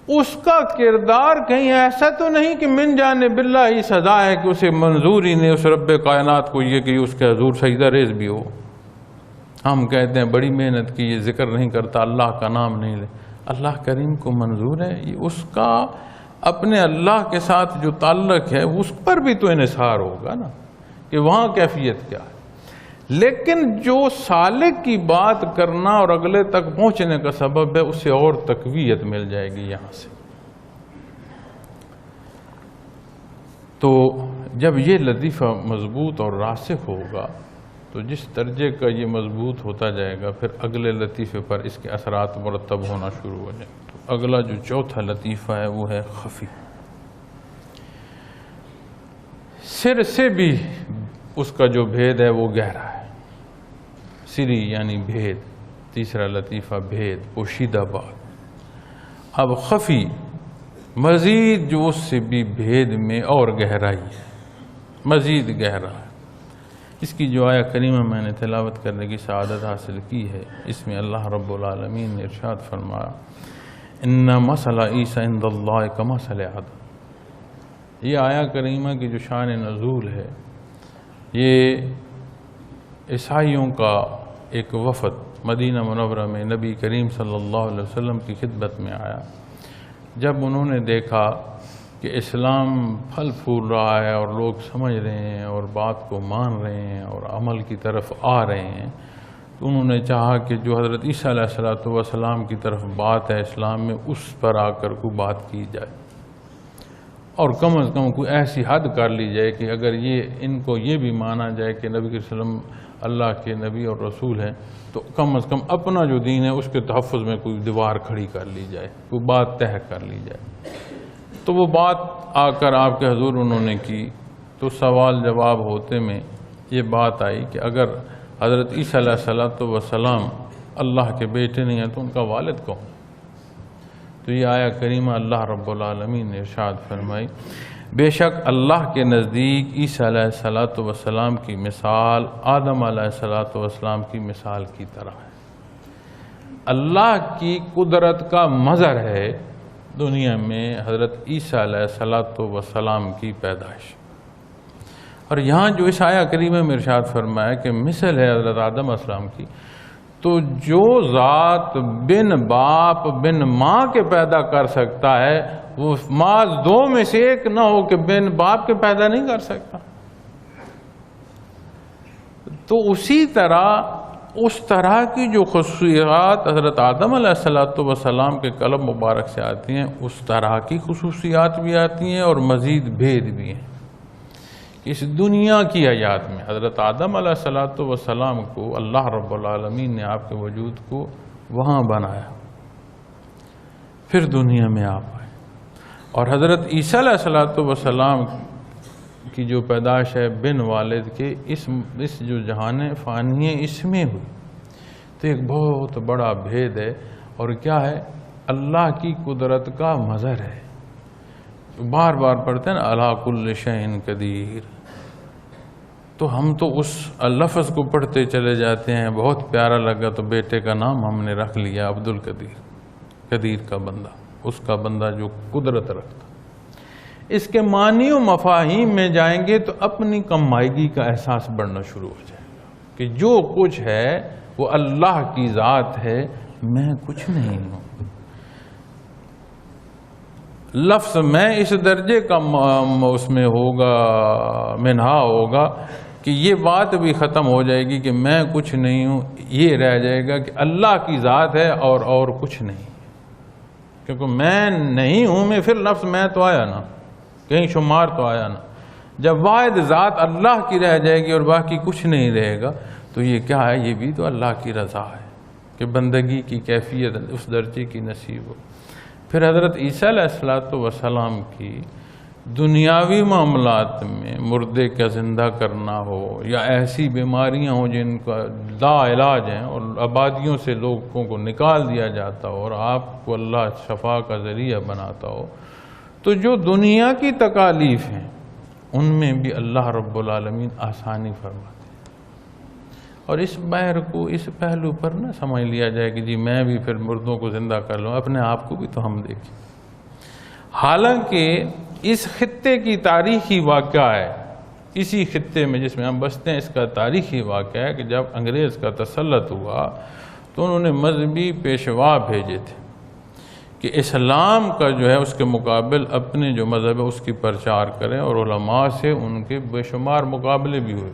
اس کا کردار کہیں ایسا تو نہیں کہ من جانب اللہ ہی سزا ہے کہ اسے منظور ہی نہیں اس رب کائنات کو یہ کہ اس کے حضور سجدہ ریز بھی ہو. ہم کہتے ہیں بڑی محنت کی، یہ ذکر نہیں کرتا، اللہ کا نام نہیں لے. اللہ کریم کو منظور ہے، یہ اس کا اپنے اللہ کے ساتھ جو تعلق ہے اس پر بھی تو انحصار ہوگا نا کہ وہاں کیفیت کیا ہے. لیکن جو سالک کی بات کرنا اور اگلے تک پہنچنے کا سبب ہے اسے اور تقویت مل جائے گی یہاں سے. تو جب یہ لطیفہ مضبوط اور راسخ ہوگا تو جس درجے کا یہ مضبوط ہوتا جائے گا پھر اگلے لطیفے پر اس کے اثرات مرتب ہونا شروع ہو جائیں. تو اگلا جو چوتھا لطیفہ ہے وہ ہے خفی. سر سے بھی اس کا جو بھید ہے وہ گہرا ہے. سری یعنی بھید، تیسرا لطیفہ بھید، پوشیدہ بات. اب خفی مزید جو اس سے بھی بھید میں اور گہرائی ہے، مزید گہرا ہے. اس کی جو آیہ کریمہ میں نے تلاوت کرنے کی سعادت حاصل کی ہے، اس میں اللہ رب العالمین نے ارشاد فرمایا ان مثل عیسی عند اللہ کمثل آدم. یہ آیہ کریمہ کی جو شان نزول ہے، یہ عیسائیوں کا ایک وفد مدینہ منورہ میں نبی کریم صلی اللہ علیہ وسلم کی خدمت میں آیا. جب انہوں نے دیکھا کہ اسلام پھل پھول رہا ہے اور لوگ سمجھ رہے ہیں اور بات کو مان رہے ہیں اور عمل کی طرف آ رہے ہیں، تو انہوں نے چاہا کہ جو حضرت عیسیٰ علیہ السلام کی طرف بات ہے اسلام میں، اس پر آ کر کوئی بات کی جائے اور کم از کم کوئی ایسی حد کر لی جائے کہ اگر ان کو یہ بھی مانا جائے کہ نبی صلی اللہ علیہ وسلم اللہ کے نبی اور رسول ہیں تو کم از کم اپنا جو دین ہے اس کے تحفظ میں کوئی دیوار کھڑی کر لی جائے، کوئی بات طے کر لی جائے. تو وہ بات آ کر آپ کے حضور انہوں نے کی. تو سوال جواب ہوتے میں یہ بات آئی کہ اگر حضرت عیسیٰ علیہ السلام اللہ کے بیٹے نہیں ہیں تو ان کا والد کون؟ تو یہ آیہ کریمہ اللہ رب العالمین نے ارشاد فرمائی بے شک اللہ کے نزدیک عیسیٰ علیہ السلام کی مثال آدم علیہ السلام کی مثال کی طرح ہے. اللہ کی قدرت کا مظہر ہے دنیا میں حضرت عیسیٰ علیہ السلام کی پیدائش. اور یہاں جو اس آیہ کریمہ میں ارشاد فرمایا کہ مثل ہے حضرت آدم علیہ السلام کی، تو جو ذات بن باپ بن ماں کے پیدا کر سکتا ہے وہ ماں دو میں سے ایک نہ ہو کہ بن باپ کے پیدا نہیں کر سکتا. تو اسی طرح اس طرح کی جو خصوصیات حضرت آدم علیہ السلام کے قلم مبارک سے آتی ہیں اس طرح کی خصوصیات بھی آتی ہیں اور مزید بھید بھی ہیں. اس دنیا کی حیات میں حضرت آدم علیہ السلام کو اللہ رب العالمین نے آپ کے وجود کو وہاں بنایا، پھر دنیا میں آپ آئے. اور حضرت عیسیٰ علیہ السلام کی جو پیدائش ہے بن والد کے اس جو جہان فانی ہے اس میں ہوئی. تو ایک بہت بڑا بھید ہے. اور کیا ہے؟ اللہ کی قدرت کا مظہر ہے. بار بار پڑھتے ہیں نا الا کل شیء قدیر. تو ہم تو اس لفظ کو پڑھتے چلے جاتے ہیں، بہت پیارا لگا تو بیٹے کا نام ہم نے رکھ لیا عبد القدیر، قدیر کا بندہ، اس کا بندہ جو قدرت رکھتا۔ اس کے معنی و مفاہیم میں جائیں گے تو اپنی کمائیگی کا احساس بڑھنا شروع ہو جائے گا کہ جو کچھ ہے وہ اللہ کی ذات ہے، میں کچھ نہیں ہوں۔ لفظ میں اس درجے کا اس میں ہوگا، منہا ہوگا کہ یہ بات بھی ختم ہو جائے گی کہ میں کچھ نہیں ہوں، یہ رہ جائے گا کہ اللہ کی ذات ہے اور کچھ نہیں، کیونکہ میں نہیں ہوں میں پھر لفظ میں تو آیا نا، کہیں شمار تو آیا نا۔ جب واحد ذات اللہ کی رہ جائے گی اور باقی کچھ نہیں رہے گا تو یہ کیا ہے؟ یہ بھی تو اللہ کی رضا ہے کہ بندگی کی کیفیت اس درجے کی نصیب ہو۔ پھر حضرت عیسیٰ علیہ السلام کی دنیاوی معاملات میں مردے کا زندہ کرنا ہو یا ایسی بیماریاں ہوں جن کا لا علاج ہیں اور آبادیوں سے لوگوں کو نکال دیا جاتا ہو اور آپ کو اللہ شفا کا ذریعہ بناتا ہو، تو جو دنیا کی تکالیف ہیں ان میں بھی اللہ رب العالمین آسانی فرماتے ہیں۔ اور اس بحر کو اس پہلو پر نہ سمجھ لیا جائے کہ جی میں بھی پھر مردوں کو زندہ کر لوں، اپنے آپ کو بھی تو ہم دیکھیں۔ حالانکہ اس خطے کی تاریخی واقعہ ہے، اسی خطے میں جس میں ہم بستے ہیں اس کا تاریخی واقعہ ہے کہ جب انگریز کا تسلط ہوا تو انہوں نے مذہبی پیشوا بھیجے تھے کہ اسلام کا جو ہے اس کے مقابل اپنے جو مذہب ہے اس کی پرچار کریں، اور علماء سے ان کے بے شمار مقابلے بھی ہوئے۔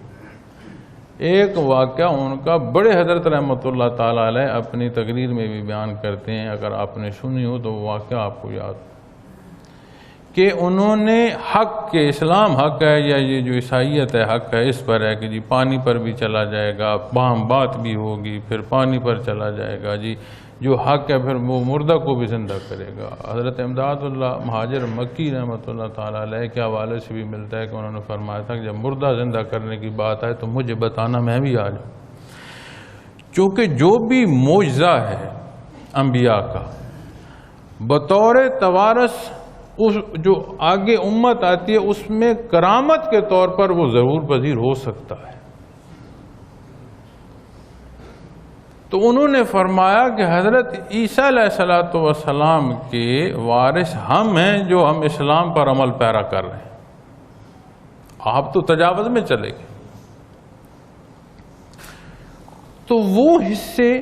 ایک واقعہ ان کا بڑے حضرت رحمۃ اللہ تعالیٰ علیہ اپنی تقریر میں بھی بیان کرتے ہیں، اگر آپ نے سنی ہو تو وہ واقعہ آپ کو یاد ہو کہ انہوں نے حق کے، اسلام حق ہے یا یہ جو عیسائیت ہے حق ہے، اس پر ہے کہ جی پانی پر بھی چلا جائے گا، باہم بات بھی ہوگی، پھر پانی پر چلا جائے گا، جی جو حق ہے پھر وہ مردہ کو بھی زندہ کرے گا۔ حضرت امداد اللہ مہاجر مکی رحمۃ اللہ تعالیٰ علیہ کے حوالے سے بھی ملتا ہے کہ انہوں نے فرمایا تھا کہ جب مردہ زندہ کرنے کی بات آئے تو مجھے بتانا، میں بھی آ جاؤں، چونکہ جو بھی معجزہ ہے انبیاء کا بطور توارث اس جو آگے امت آتی ہے اس میں کرامت کے طور پر وہ ضرور پذیر ہو سکتا ہے۔ تو انہوں نے فرمایا کہ حضرت عیسیٰ علیہ السلام کے وارث ہم ہیں جو ہم اسلام پر عمل پیرا کر رہے ہیں، آپ تو تجاوز میں چلے گئے۔ تو وہ حصے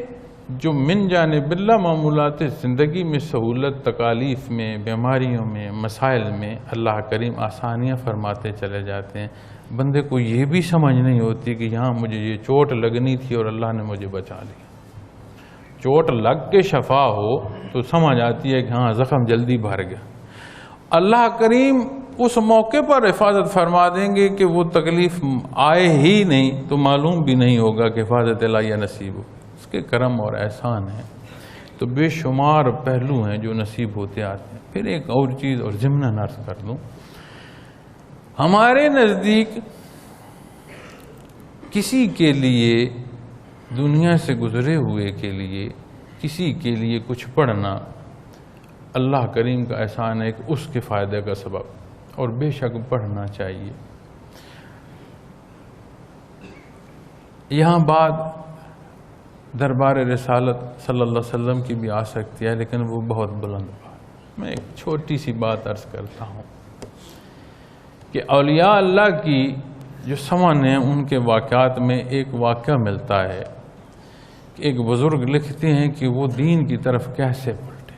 جو من جانب اللہ معمولات زندگی میں سہولت، تکالیف میں، بیماریوں میں، مسائل میں اللہ کریم آسانیاں فرماتے چلے جاتے ہیں، بندے کو یہ بھی سمجھ نہیں ہوتی کہ یہاں مجھے یہ چوٹ لگنی تھی اور اللہ نے مجھے بچا لیا۔ چوٹ لگ کے شفا ہو تو سمجھ آتی ہے کہ ہاں زخم جلدی بھر گیا، اللہ کریم اس موقع پر حفاظت فرما دیں گے کہ وہ تکلیف آئے ہی نہیں تو معلوم بھی نہیں ہوگا کہ حفاظت الہیہ نصیب ہو۔ اس کے کرم اور احسان ہیں تو بے شمار پہلو ہیں جو نصیب ہوتے آتے ہیں۔ پھر ایک اور چیز اور ضمناً عرض کر دوں، ہمارے نزدیک کسی کے لیے، دنیا سے گزرے ہوئے کے لیے، کسی کے لیے کچھ پڑھنا اللہ کریم کا احسان ہے کہ اس کے فائدے کا سبب، اور بے شک پڑھنا چاہیے۔ یہاں بعد دربار رسالت صلی اللہ علیہ وسلم کی بھی آ سکتی ہے، لیکن وہ بہت بلند بات۔ میں ایک چھوٹی سی بات عرض کرتا ہوں کہ اولیاء اللہ کی جو سمن ہیں ان کے واقعات میں ایک واقعہ ملتا ہے کہ ایک بزرگ لکھتے ہیں کہ وہ دین کی طرف کیسے پلٹے۔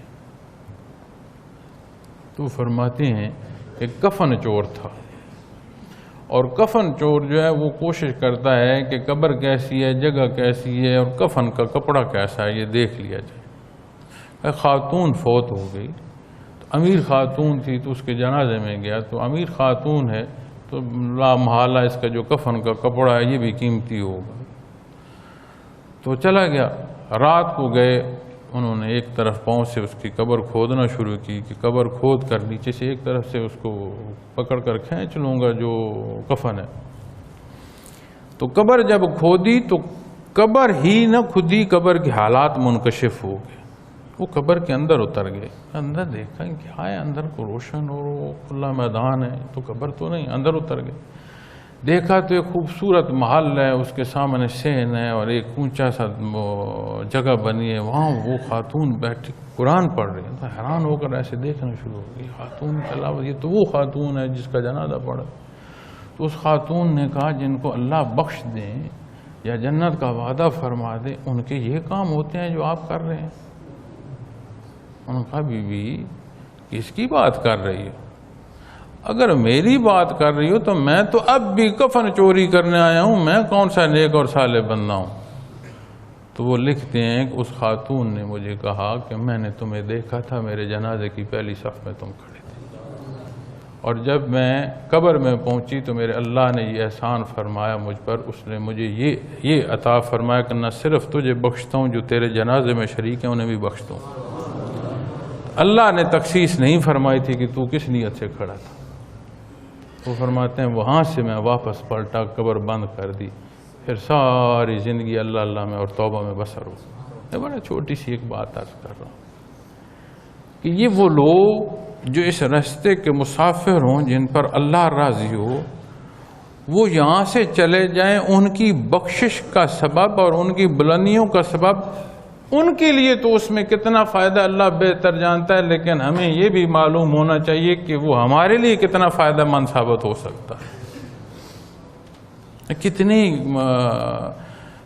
تو فرماتے ہیں کہ کفن چور تھا، اور کفن چور جو ہے وہ کوشش کرتا ہے کہ قبر کیسی ہے، جگہ کیسی ہے اور کفن کا کپڑا کیسا ہے یہ دیکھ لیا جائے۔ ایک خاتون فوت ہو گئی، تو امیر خاتون تھی تو اس کے جنازے میں گیا، تو امیر خاتون ہے تو لا محالہ اس کا جو کفن کا کپڑا ہے یہ بھی قیمتی ہوگا، تو چلا گیا۔ رات کو گئے، انہوں نے ایک طرف پاؤں سے اس کی قبر کھودنا شروع کی کہ قبر کھود کر نیچے سے ایک طرف سے اس کو پکڑ کر کھینچ لوں گا جو کفن ہے۔ تو قبر جب کھودی تو قبر ہی نہ کھدی، قبر کے حالات منکشف ہو گئے، وہ قبر کے اندر اتر گئے۔ اندر دیکھا کیا ہے، اندر کو روشن اور کھلا میدان ہے، تو قبر تو نہیں، اندر اتر گئے۔ دیکھا تو ایک خوبصورت محل ہے، اس کے سامنے سین ہے اور ایک اونچا سا جگہ بنی ہے، وہاں وہ خاتون بیٹھی قرآن پڑھ رہی ہے۔ تو حیران ہو کر ایسے دیکھنا شروع ہو گئی، خاتون کے علاوہ یہ تو وہ خاتون ہے جس کا جنازہ پڑھا۔ تو اس خاتون نے کہا جن کو اللہ بخش دیں یا جنت کا وعدہ فرما دے، ان کے یہ کام ہوتے ہیں جو آپ کر رہے ہیں؟ انہوں نے کہا بی بی کس کی بات کر رہی ہو؟ اگر میری بات کر رہی ہو تو میں تو اب بھی کفن چوری کرنے آیا ہوں، میں کون سا نیک اور صالح بندہ ہوں؟ تو وہ لکھتے ہیں کہ اس خاتون نے مجھے کہا کہ میں نے تمہیں دیکھا تھا، میرے جنازے کی پہلی صف میں تم کھڑے تھے، اور جب میں قبر میں پہنچی تو میرے اللہ نے یہ احسان فرمایا مجھ پر، اس نے مجھے یہ عطا فرمایا کہ نہ صرف تجھے بخشتا ہوں، جو تیرے جنازے میں شریک ہیں انہیں بھی بخشتا ہوں۔ اللہ نے تخصیص نہیں فرمائی تھی کہ تو کس نیت سے کھڑا تھا۔ وہ فرماتے ہیں وہاں سے میں واپس پلٹا، قبر بند کر دی، پھر ساری زندگی اللہ اللہ میں اور توبہ میں بسر ہو۔ میں بڑا چھوٹی سی ایک بات عرض کر رہا ہوں کہ یہ وہ لوگ جو اس راستے کے مسافر ہوں، جن پر اللہ راضی ہو، وہ یہاں سے چلے جائیں، ان کی بخشش کا سبب اور ان کی بلندیوں کا سبب ان کے لیے تو اس میں کتنا فائدہ اللہ بہتر جانتا ہے، لیکن ہمیں یہ بھی معلوم ہونا چاہیے کہ وہ ہمارے لیے کتنا فائدہ مند ثابت ہو سکتا ہے۔ کتنی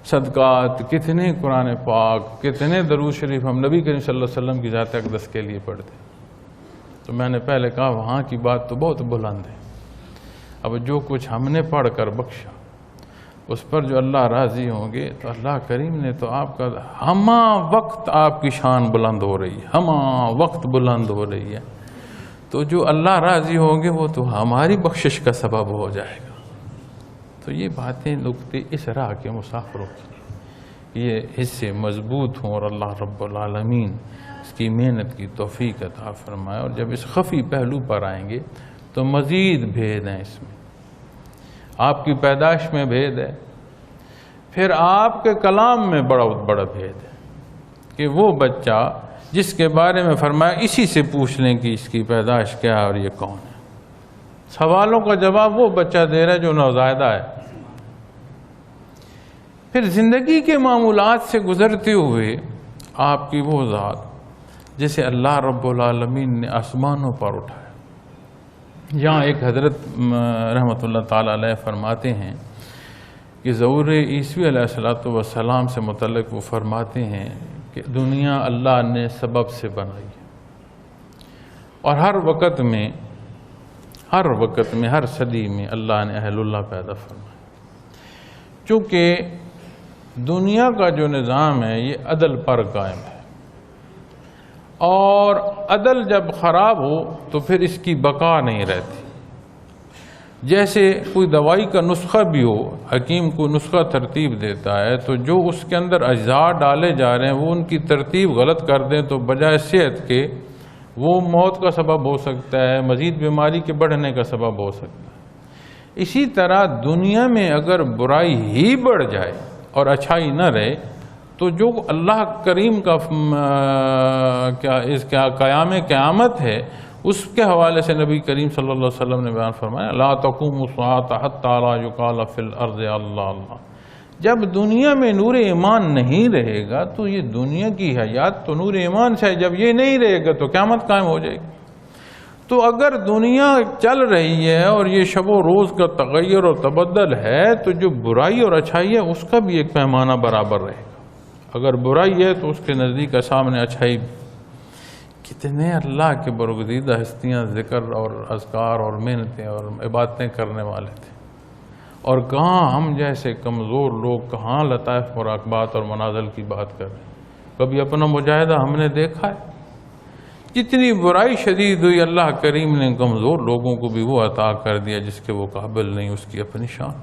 صدقات، کتنے قرآن پاک، کتنے درود شریف ہم نبی کریم صلی اللہ علیہ وسلم کی ذات اقدس کے لیے پڑھتے ہیں۔ تو میں نے پہلے کہا وہاں کی بات تو بہت بلند ہے، اب جو کچھ ہم نے پڑھ کر بخشا اس پر جو اللہ راضی ہوں گے تو اللہ کریم نے تو آپ کا ہما وقت آپ کی شان بلند ہو رہی ہے، ہما وقت بلند ہو رہی ہے، تو جو اللہ راضی ہوں گے وہ تو ہماری بخشش کا سبب ہو جائے گا۔ تو یہ باتیں نکتے اس راہ کے مسافروں کی یہ حصے مضبوط ہوں اور اللہ رب العالمین اس کی محنت کی توفیق عطا فرمائے، اور جب اس خفی پہلو پر آئیں گے تو مزید بھید ہیں اس میں۔ آپ کی پیدائش میں بھید ہے، پھر آپ کے کلام میں بڑا بھید ہے کہ وہ بچہ جس کے بارے میں فرمایا اسی سے پوچھ لیں کہ اس کی پیدائش کیا ہے اور یہ کون ہے، سوالوں کا جواب وہ بچہ دے رہا ہے جو نوزائیدہ ہے۔ پھر زندگی کے معمولات سے گزرتے ہوئے آپ کی وہ ذات جسے اللہ رب العالمین نے آسمانوں پر اٹھایا۔ یہاں ایک حضرت رحمۃ اللہ تعالی علیہ فرماتے ہیں کہ ظہور عیسوی علیہ السلام سے متعلق وہ فرماتے ہیں کہ دنیا اللہ نے سبب سے بنائی ہے، اور ہر وقت میں ہر صدی میں اللہ نے اہل اللہ پیدا فرمایا، چونکہ دنیا کا جو نظام ہے یہ عدل پر قائم ہے، اور عدل جب خراب ہو تو پھر اس کی بقا نہیں رہتی۔ جیسے کوئی دوائی کا نسخہ بھی ہو، حکیم کو نسخہ ترتیب دیتا ہے تو جو اس کے اندر اجزاء ڈالے جا رہے ہیں وہ ان کی ترتیب غلط کر دیں تو بجائے صحت کے وہ موت کا سبب ہو سکتا ہے، مزید بیماری کے بڑھنے کا سبب ہو سکتا ہے۔ اسی طرح دنیا میں اگر برائی ہی بڑھ جائے اور اچھائی نہ رہے تو جو اللہ کریم کا قیام قیامت ہے اس کے حوالے سے نبی کریم صلی اللہ علیہ وسلم نے بیان فرمایا لا تقوم الساعة حتى لا يقال في الارض اللہ اللہ۔ جب دنیا میں نور ایمان نہیں رہے گا تو یہ دنیا کی حیات تو نور ایمان سے ہے، جب یہ نہیں رہے گا تو قیامت قائم ہو جائے گی۔ تو اگر دنیا چل رہی ہے اور یہ شب و روز کا تغیر اور تبدل ہے تو جو برائی اور اچھائی ہے اس کا بھی ایک پیمانہ برابر رہے گا۔ اگر برائی ہے تو اس کے نزدیک سامنے اچھائی بھی۔ کتنے اللہ کے برگزیدہ ہستیاں ذکر اور اذکار اور محنتیں اور عبادتیں کرنے والے تھے، اور کہاں ہم جیسے کمزور لوگ کہاں لطائف مراقبات اور منازل کی بات کر رہے ہیں۔ کبھی اپنا مجاہدہ ہم نے دیکھا ہے؟ جتنی برائی شدید ہوئی اللہ کریم نے کمزور لوگوں کو بھی وہ عطا کر دیا جس کے وہ قابل نہیں، اس کی اپنی شان۔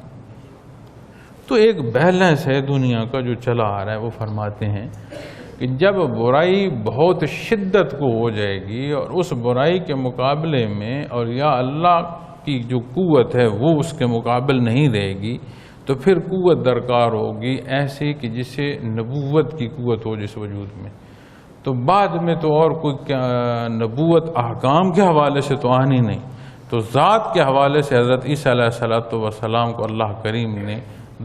تو ایک بیلنس ہے دنیا کا جو چلا آ رہا ہے۔ وہ فرماتے ہیں کہ جب برائی بہت شدت کو ہو جائے گی اور اس برائی کے مقابلے میں اور یا اللہ کی جو قوت ہے وہ اس کے مقابل نہیں رہے گی تو پھر قوت درکار ہوگی ایسی کہ جسے نبوت کی قوت ہو جس وجود میں۔ تو بعد میں تو اور کوئی نبوت احکام کے حوالے سے تو آنی نہیں، تو ذات کے حوالے سے حضرت عیسیٰ علیہ السلام کو اللہ کریم نے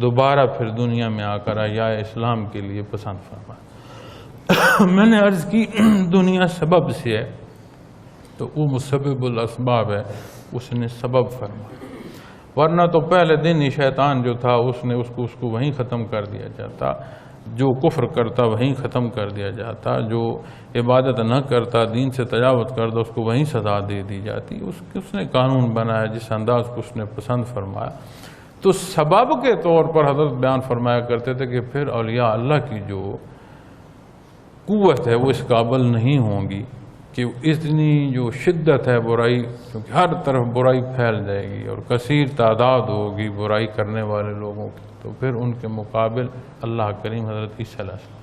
دوبارہ پھر دنیا میں آ کر یا اسلام کے لیے پسند فرمایا۔ میں نے عرض کی دنیا سبب سے ہے، تو وہ مسبب الاسباب ہے، اس نے سبب فرمایا، ورنہ تو پہلے دن ہی شیطان جو تھا اس کو وہیں ختم کر دیا جاتا، جو کفر کرتا وہیں ختم کر دیا جاتا، جو عبادت نہ کرتا، دین سے تجاوز کرتا، اس کو وہیں سزا دے دی جاتی۔ اس نے قانون بنایا جس انداز کو اس نے پسند فرمایا۔ تو سبب کے طور پر حضرت بیان فرمایا کرتے تھے کہ پھر اولیاء اللہ کی جو قوت ہے وہ اس قابل نہیں ہوں گی کہ اتنی جو شدت ہے برائی، کیونکہ ہر طرف برائی پھیل جائے گی اور کثیر تعداد ہوگی برائی کرنے والے لوگوں کی، تو پھر ان کے مقابل اللہ کریم حضرت عیسیٰ علیہ السلام۔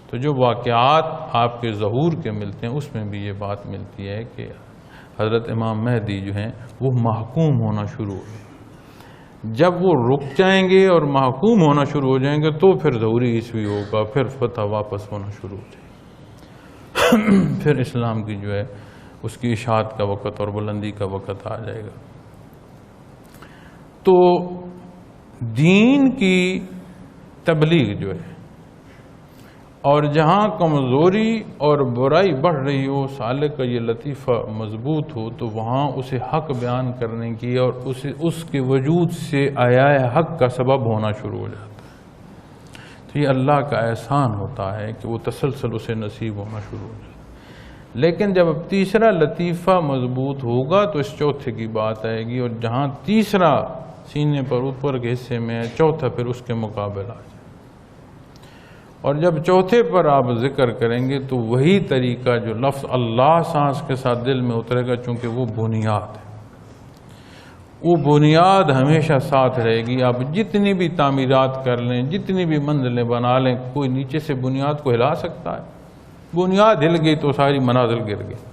تو جو واقعات آپ کے ظہور کے ملتے ہیں اس میں بھی یہ بات ملتی ہے کہ حضرت امام مہدی جو ہیں وہ محکوم ہونا شروع ہو گئے۔ جب وہ رک جائیں گے اور محکوم ہونا شروع ہو جائیں گے تو پھر ظہوری عیسوی ہوگا، پھر فتح واپس ہونا شروع ہو جائے گا، پھر اسلام کی جو ہے اس کی اشاعت کا وقت اور بلندی کا وقت آ جائے گا۔ تو دین کی تبلیغ جو ہے، اور جہاں کمزوری اور برائی بڑھ رہی ہو، سالک کا یہ لطیفہ مضبوط ہو، تو وہاں اسے حق بیان کرنے کی اور اس کے وجود سے آیا حق کا سبب ہونا شروع ہو جاتا ہے۔ تو یہ اللہ کا احسان ہوتا ہے کہ وہ تسلسل اسے نصیب ہونا شروع ہو جاتا ہے۔ لیکن جب تیسرا لطیفہ مضبوط ہوگا تو اس چوتھے کی بات آئے گی، اور جہاں تیسرا سینے پر اوپر کے حصے میں ہے، چوتھا پھر اس کے مقابل آ جائے۔ اور جب چوتھے پر آپ ذکر کریں گے تو وہی طریقہ جو لفظ اللہ سانس کے ساتھ دل میں اترے گا، چونکہ وہ بنیاد ہے، وہ بنیاد ہمیشہ ساتھ رہے گی۔ آپ جتنی بھی تعمیرات کر لیں، جتنی بھی منزلیں بنا لیں، کوئی نیچے سے بنیاد کو ہلا سکتا ہے؟ بنیاد ہل گئی تو ساری منازل گر گئی۔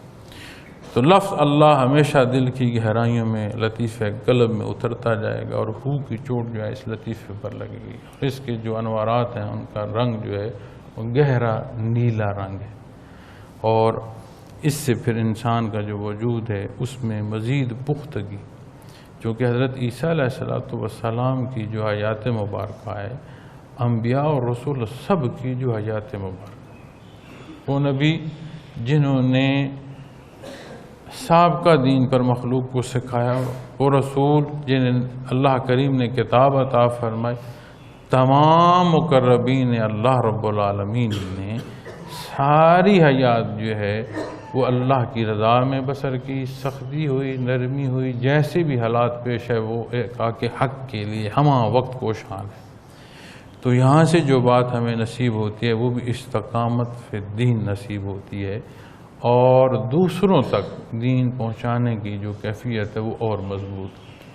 تو لفظ اللہ ہمیشہ دل کی گہرائیوں میں لطیفہ قلب میں اترتا جائے گا، اور روح کی چوٹ جو ہے اس لطیفے پر لگے گی، اور اس کے جو انوارات ہیں ان کا رنگ جو ہے وہ گہرا نیلا رنگ ہے، اور اس سے پھر انسان کا جو وجود ہے اس میں مزید پختگی، جو کہ حضرت عیسیٰ علیہ السلام کی جو حیات مبارکہ ہے، انبیاء اور رسول سب کی جو حیات مبارکہ، وہ نبی جنہوں نے سابقہ دین پر مخلوق کو سکھایا، وہ رسول جنہیں اللہ کریم نے کتاب عطا فرمائی، تمام مقربین اللہ رب العالمین نے ساری حیات جو ہے وہ اللہ کی رضا میں بسر کی، سختی ہوئی، نرمی ہوئی، جیسے بھی حالات پیش ہے وہ ایک آکے حق کے لیے ہمہ وقت کوشاں ہے۔ تو یہاں سے جو بات ہمیں نصیب ہوتی ہے وہ بھی استقامت فی الدین نصیب ہوتی ہے، اور دوسروں تک دین پہنچانے کی جو کیفیت ہے وہ اور مضبوط ہوتی ہے۔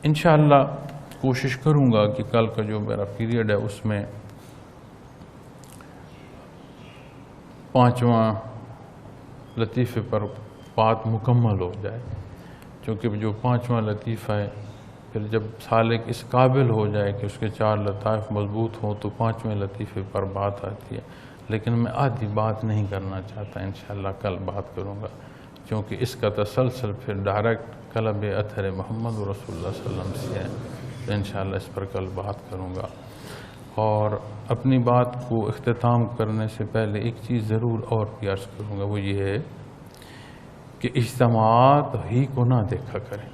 انشاءاللہ کوشش کروں گا کہ کل کا جو میرا پیریڈ ہے اس میں 5واں لطیفے پر بات مکمل ہو جائے، چونکہ جو 5واں لطیفہ ہے پھر جب سالک اس قابل ہو جائے کہ اس کے 4 لطائف مضبوط ہوں تو 5ویں لطیفے پر بات آتی ہے، لیکن میں آدھی بات نہیں کرنا چاہتا، انشاءاللہ کل بات کروں گا، کیونکہ اس کا تسلسل پھر ڈائریکٹ قلب اطہر محمد رسول اللہ صلی اللہ علیہ وسلم سے ہے، تو انشاءاللہ اس پر کل بات کروں گا۔ اور اپنی بات کو اختتام کرنے سے پہلے ایک چیز ضرور اور بھی عرض کروں گا، وہ یہ ہے کہ اجتماعات ہی کو نہ دیکھا کریں،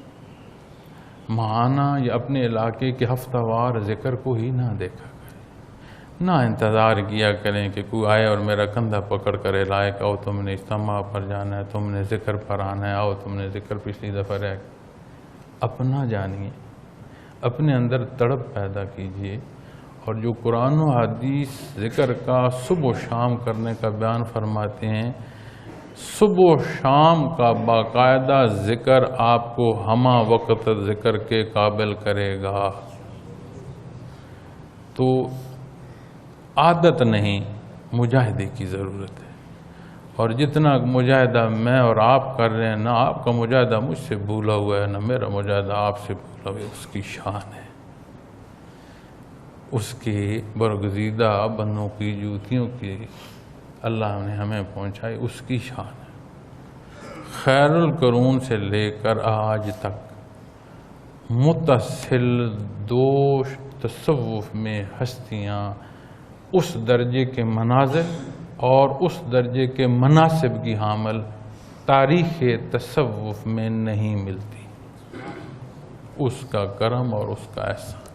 معنی یا اپنے علاقے کے ہفتہ وار ذکر کو ہی نہ دیکھا کریں، نہ انتظار کیا کریں کہ کوئی آئے اور میرا کندھا پکڑ کر لائے کہ آؤ تم نے اجتماع پر جانا ہے، تم نے ذکر پر آنا ہے، آؤ تم نے ذکر پچھلی دفعہ رہ گئے۔ اپنا جانیے، اپنے اندر تڑپ پیدا کیجئے، اور جو قرآن و حدیث ذکر کا صبح و شام کرنے کا بیان فرماتے ہیں، صبح و شام کا باقاعدہ ذکر آپ کو ہمہ وقت ذکر کے قابل کرے گا۔ تو عادت نہیں، مجاہدے کی ضرورت ہے، اور جتنا مجاہدہ میں اور آپ کر رہے ہیں، نہ آپ کا مجاہدہ مجھ سے بھولا ہوا ہے، نہ میرا مجاہدہ آپ سے بھولا ہوا ہے، اس کی شان ہے، اس کے برگزیدہ بندوں کی جوتیوں کی اللہ نے ہمیں پہنچائی، اس کی شان ہے۔ خیر القرون سے لے کر آج تک متصل دو تصوف میں ہستیاں اس درجے کے مناظر اور اس درجے کے مناسب کی حامل تاریخ تصوف میں نہیں ملتی. اس کا کرم اور اس کا احسان.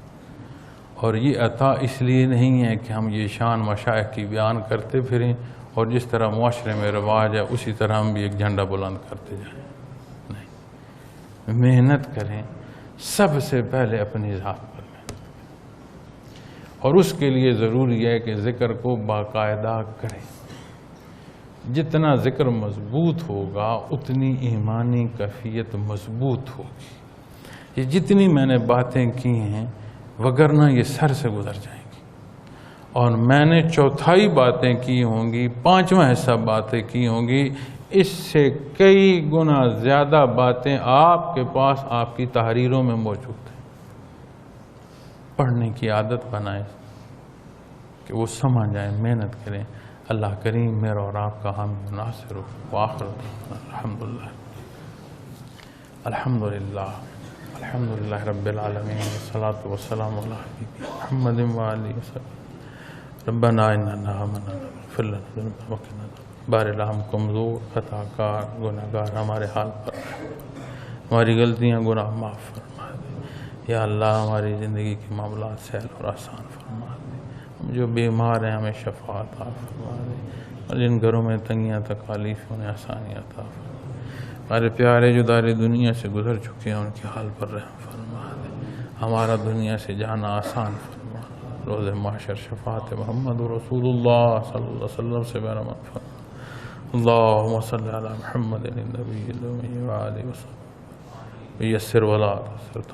اور یہ عطا اس لیے نہیں ہے کہ ہم یہ شان مشائخ کی بیان کرتے پھریں اور جس طرح معاشرے میں رواج ہے اسی طرح ہم بھی ایک جھنڈا بلند کرتے جائیں. نہیں، محنت کریں، سب سے پہلے اپنی ذات پر محنت کریں. اور اس کے لیے ضروری ہے کہ ذکر کو باقاعدہ کریں. جتنا ذکر مضبوط ہوگا اتنی ایمانی کیفیت مضبوط ہوگی. یہ جتنی میں نے باتیں کی ہیں وگرنہ یہ سر سے گزر جائیں گی. اور میں نے چوتھائی باتیں کی ہوں گی، پانچواں حصہ باتیں کی ہوں گی، اس سے کئی گنا زیادہ باتیں آپ کے پاس آپ کی تحریروں میں موجود ہیں. پڑھنے کی عادت بنائیں کہ وہ سمجھ جائیں، محنت کریں. اللہ کریم میرا اور آپ کا حامی ناصر ہو. وآخر الحمدللہ الحمدللہ الحمدللہ رب العالمین والصلاة والسلام علی حبیبنا محمد وآلہ وسلم. ربنا اننا آمنا اغفر لنا ذنوبنا وقنا عذاب النار. بارے ہم کمزور، خطا کار، گناہ گار ہمارے حال پر ہماری غلطیاں گناہ معاف فرما دے. یا اللہ ہماری زندگی کے معاملات سہل اور آسان فرما دے. ہم جو بیمار ہیں ہمیں شفا عطا فرما دے. اور جن گھروں میں تنگیاں تکالیف انہیں آسانیاں عطا فرما دے. ہمارے پیارے جو دار دنیا سے گزر چکے ہیں ان کے حال پر رحم فرما دے. ہمارا دنیا سے جانا آسان فرما دے. روز محشر شفاعت محمد رسول اللہ صلی اللہ علیہ وسلم سے برحمت فرما. اللہم صلی علی محمد النبی الامی وآلہ وسلم یسر ولا تعسر.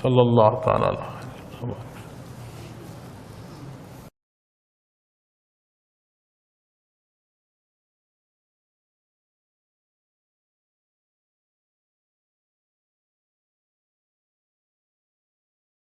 صلی اللہ تعالی علیہ وسلم.